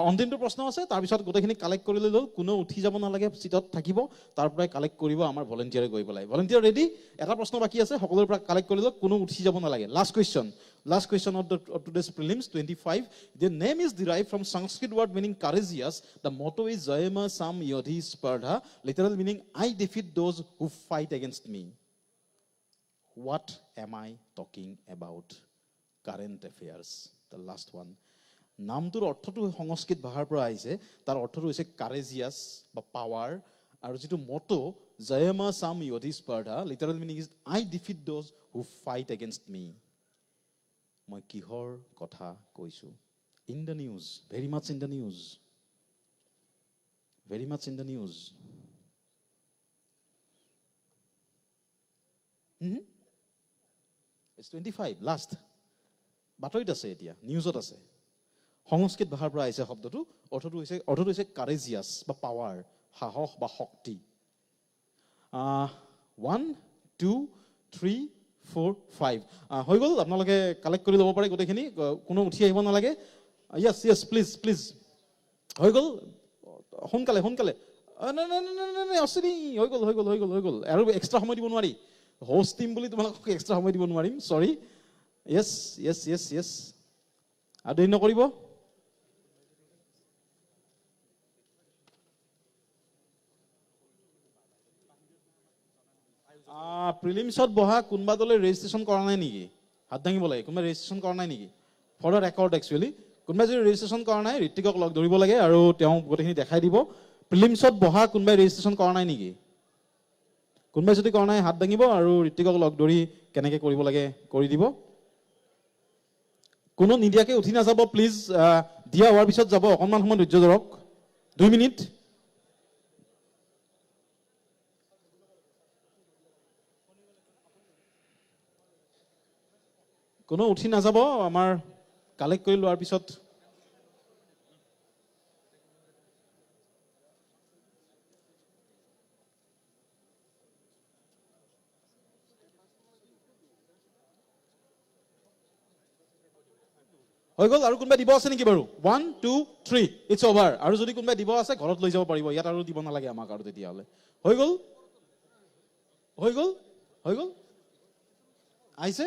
অন্তিমটো প্ৰশ্ন আছে তাৰপিছত গোটেইখিনি কালেক্ট কৰি লৈ কোনো উঠি যাব নালাগে চিটত থাকিব তাৰ পৰাই কালেক্ট কৰিব আমাৰ ভলেণ্টিয়াৰে গৈ পেলাই ভলেণ্টিয়াৰ ৰেডি এটা প্ৰশ্ন বাকি আছে সকলোৰ পৰা কালেক্ট কৰি লৈ কোনো উঠি যাব নালাগে last question of today's prelims 25 the name is derived from Sanskrit word meaning courageous the motto is Jayama Sam Yodhi Spardha literal meaning I defeat those who fight against me what am I talking about current affairs the last one নামটোৰ অৰ্থটো সংস্কৃত ভাষাৰ পৰা আহিছে তাৰ অৰ্থটো হৈছে কাৰেজিয়াছ বা power আৰু যিটো মটো জয়মা সাম য়োধি স্পাৰ্ধা literal meaning is I defeat those who fight against me মই কিহৰ কথা কৈছো in the news very much in the news It's 25 last বাতৰিত আছে এতিয়া নিউজত আছে সংস্কৃত ভাষাৰ পৰা আহিছে শব্দটো অৰ্থটো হৈছে কাৰেজিয়াছ বা পাৱাৰ সাহস বা শক্তি 1 2 3 4 5 হৈ গ'ল আপোনালোকে কালেক্ট কৰি ল'ব পাৰে গোটেইখিনি কোনো উঠি আহিব নালাগে য়েছ প্লিজ হৈ গ'ল সোনকালে অচিনি হৈ গ'ল আৰু এক্সট্ৰা সময় দিব নোৱাৰি হোষ্ট টিম বুলি তোমালোকক এক্সট্ৰা সময় দিব নোৱাৰিম চৰি য়েছ আৰু দেৰি নকৰিব প্ৰিলিমছত বহা কোনোবা দলে ৰেজিষ্ট্ৰেশ্যন কৰা নাই নেকি হাত দাঙিব লাগে কোনোবা ৰেজিষ্ট্ৰেশ্যন কৰা নাই নেকি ফৰ দ্য ৰেকৰ্ড একচুৱেলি কোনোবাই যদি ৰেজিষ্ট্ৰেশ্যন কৰা নাই ঋত্বিকক লগ ধৰিব লাগে আৰু তেওঁ গোটেইখিনি দেখাই দিব প্ৰিলিমছত বহা কোনোবাই ৰেজিষ্ট্ৰেশ্যন কৰা নাই নেকি কোনোবাই যদি কৰা নাই হাত দাঙিব আৰু ঋত্বিকক লগ ধৰি কেনেকৈ কৰিব লাগে কৰি দিব কোনো নিদিয়াকৈ উঠি নাযাব প্লিজ দিয়া হোৱাৰ পিছত যাব অকণমান সময় ধৈৰ্য ধৰক 2 মিনিট কোনো উঠি নাযাব আমাৰ কালেক্ট কৰি লোৱাৰ পিছত হৈ গ'ল আৰু কোনোবাই দিব আছে নেকি বাৰু 1 2 3 ইটছ অভাৰ আৰু যদি কোনোবাই দিব আছে ঘৰত লৈ যাব পাৰিব ইয়াত আৰু দিব নালাগে আমাক আৰু তেতিয়াহ'লে হৈ গ'ল হৈ গ'ল হৈ গ'ল আহিছে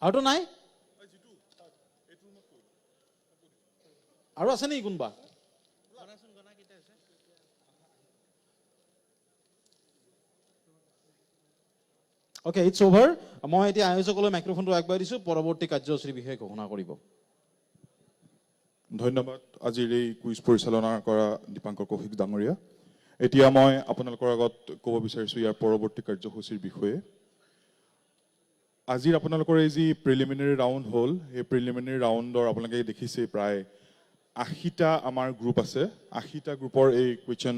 আৰুতো নাই আৰু আছে নেকি কোনোবা অ'কে ইটছ অভাৰ মই এতিয়া আয়োজকলৈ মাইক্ৰফোনটো আগবঢ়াই দিছোঁ পৰৱৰ্তী কাৰ্যসূচীৰ বিষয়ে ঘোষণা কৰিব ধন্যবাদ আজিৰ এই কুইজ পৰিচালনা কৰা দীপাংকৰ কৌশিক ডাঙৰীয়া এতিয়া মই আপোনালোকৰ আগত ক'ব বিচাৰিছোঁ ইয়াৰ পৰৱৰ্তী কাৰ্যসূচীৰ বিষয়ে আজিৰ আপোনালোকৰ এই যি প্ৰিলিমিনাৰী ৰাউণ্ড হ'ল এই প্ৰিলিমিনাৰী ৰাউণ্ডৰ আপোনালোকে দেখিছে প্ৰায় 80টা আমাৰ গ্ৰুপ আছে 80টা গ্ৰুপৰ এই কুৱেশ্যন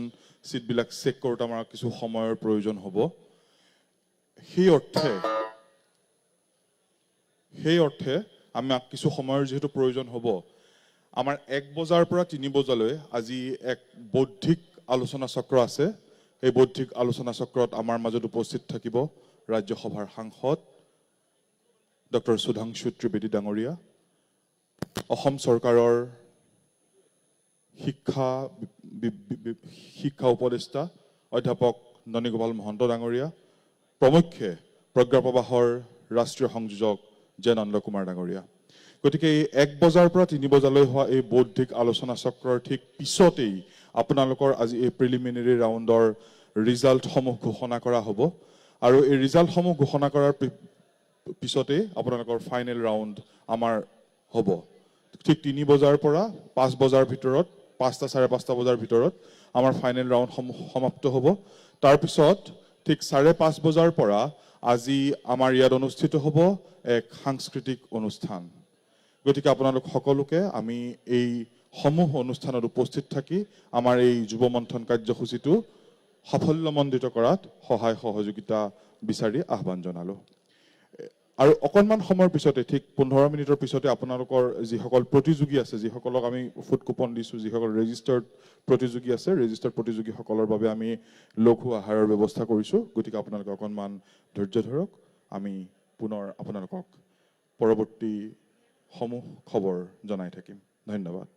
ছিটবিলাক চেক কৰোঁতে আমাৰ কিছু সময়ৰ প্ৰয়োজন হ'ব সেই অৰ্থে আমাক কিছু সময়ৰ যিহেতু প্ৰয়োজন হ'ব আমাৰ 1 বজাৰ পৰা 3 বজালৈ আজি এক বৌদ্ধিক আলোচনা চক্ৰ আছে এই বৌদ্ধিক আলোচনা চক্ৰত আমাৰ মাজত উপস্থিত থাকিব ৰাজ্যসভাৰ সাংসদ ডক্টৰ সুধাংশু ত্ৰিবেদী ডাঙৰীয়া অসম চৰকাৰৰ শিক্ষা উপদেষ্টা অধ্যাপক ননীগোপাল মহন্ত ডাঙৰীয়া প্ৰমুখ্যে প্ৰজ্ঞা প্ৰবাহৰ ৰাষ্ট্ৰীয় সংযোজক জে নন্দ কুমাৰ ডাঙৰীয়া গতিকে এই 1 বজাৰ পৰা 3 বজালৈ হোৱা এই বৌদ্ধিক আলোচনা চক্ৰৰ ঠিক পিছতেই আপোনালোকৰ আজি এই প্ৰিলিমিনাৰী ৰাউণ্ডৰ ৰিজাল্টসমূহ ঘোষণা কৰা হ'ব আৰু এই ৰিজাল্টসমূহ ঘোষণা কৰাৰ পিছতেই আপোনালোকৰ ফাইনেল ৰাউণ্ড আমাৰ হ'ব ঠিক 3 বজাৰ পৰা 5 বজাৰ ভিতৰত 5টা 5:30 বজাৰ ভিতৰত আমাৰ ফাইনেল ৰাউণ্ডসমূহ সমাপ্ত হ'ব তাৰপিছত ঠিক 5:30 বজাৰ পৰা আজি আমাৰ ইয়াত অনুষ্ঠিত হ'ব এক সাংস্কৃতিক অনুষ্ঠান গতিকে আপোনালোক সকলোকে আমি এই সমূহ অনুষ্ঠানত উপস্থিত থাকি আমাৰ এই যুৱ মন্থন কাৰ্যসূচীটো সাফল্যমণ্ডিত কৰাত সহায় সহযোগিতা বিচাৰি আহ্বান জনালোঁ আৰু অকণমান সময়ৰ পিছতে ঠিক 15 মিনিটৰ পিছতে আপোনালোকৰ যিসকল প্ৰতিযোগী আছে যিসকলক আমি ফুড কুপন দিছোঁ যিসকল ৰেজিষ্টাৰ্ড প্ৰতিযোগী আছে ৰেজিষ্টাৰ্ড প্ৰতিযোগীসকলৰ বাবে আমি লঘু আহাৰৰ ব্যৱস্থা কৰিছোঁ গতিকে আপোনালোকে অকণমান ধৈৰ্য ধৰক আমি পুনৰ আপোনালোকক পৰৱৰ্তী সমূহ খবৰ জনাই থাকিম ধন্যবাদ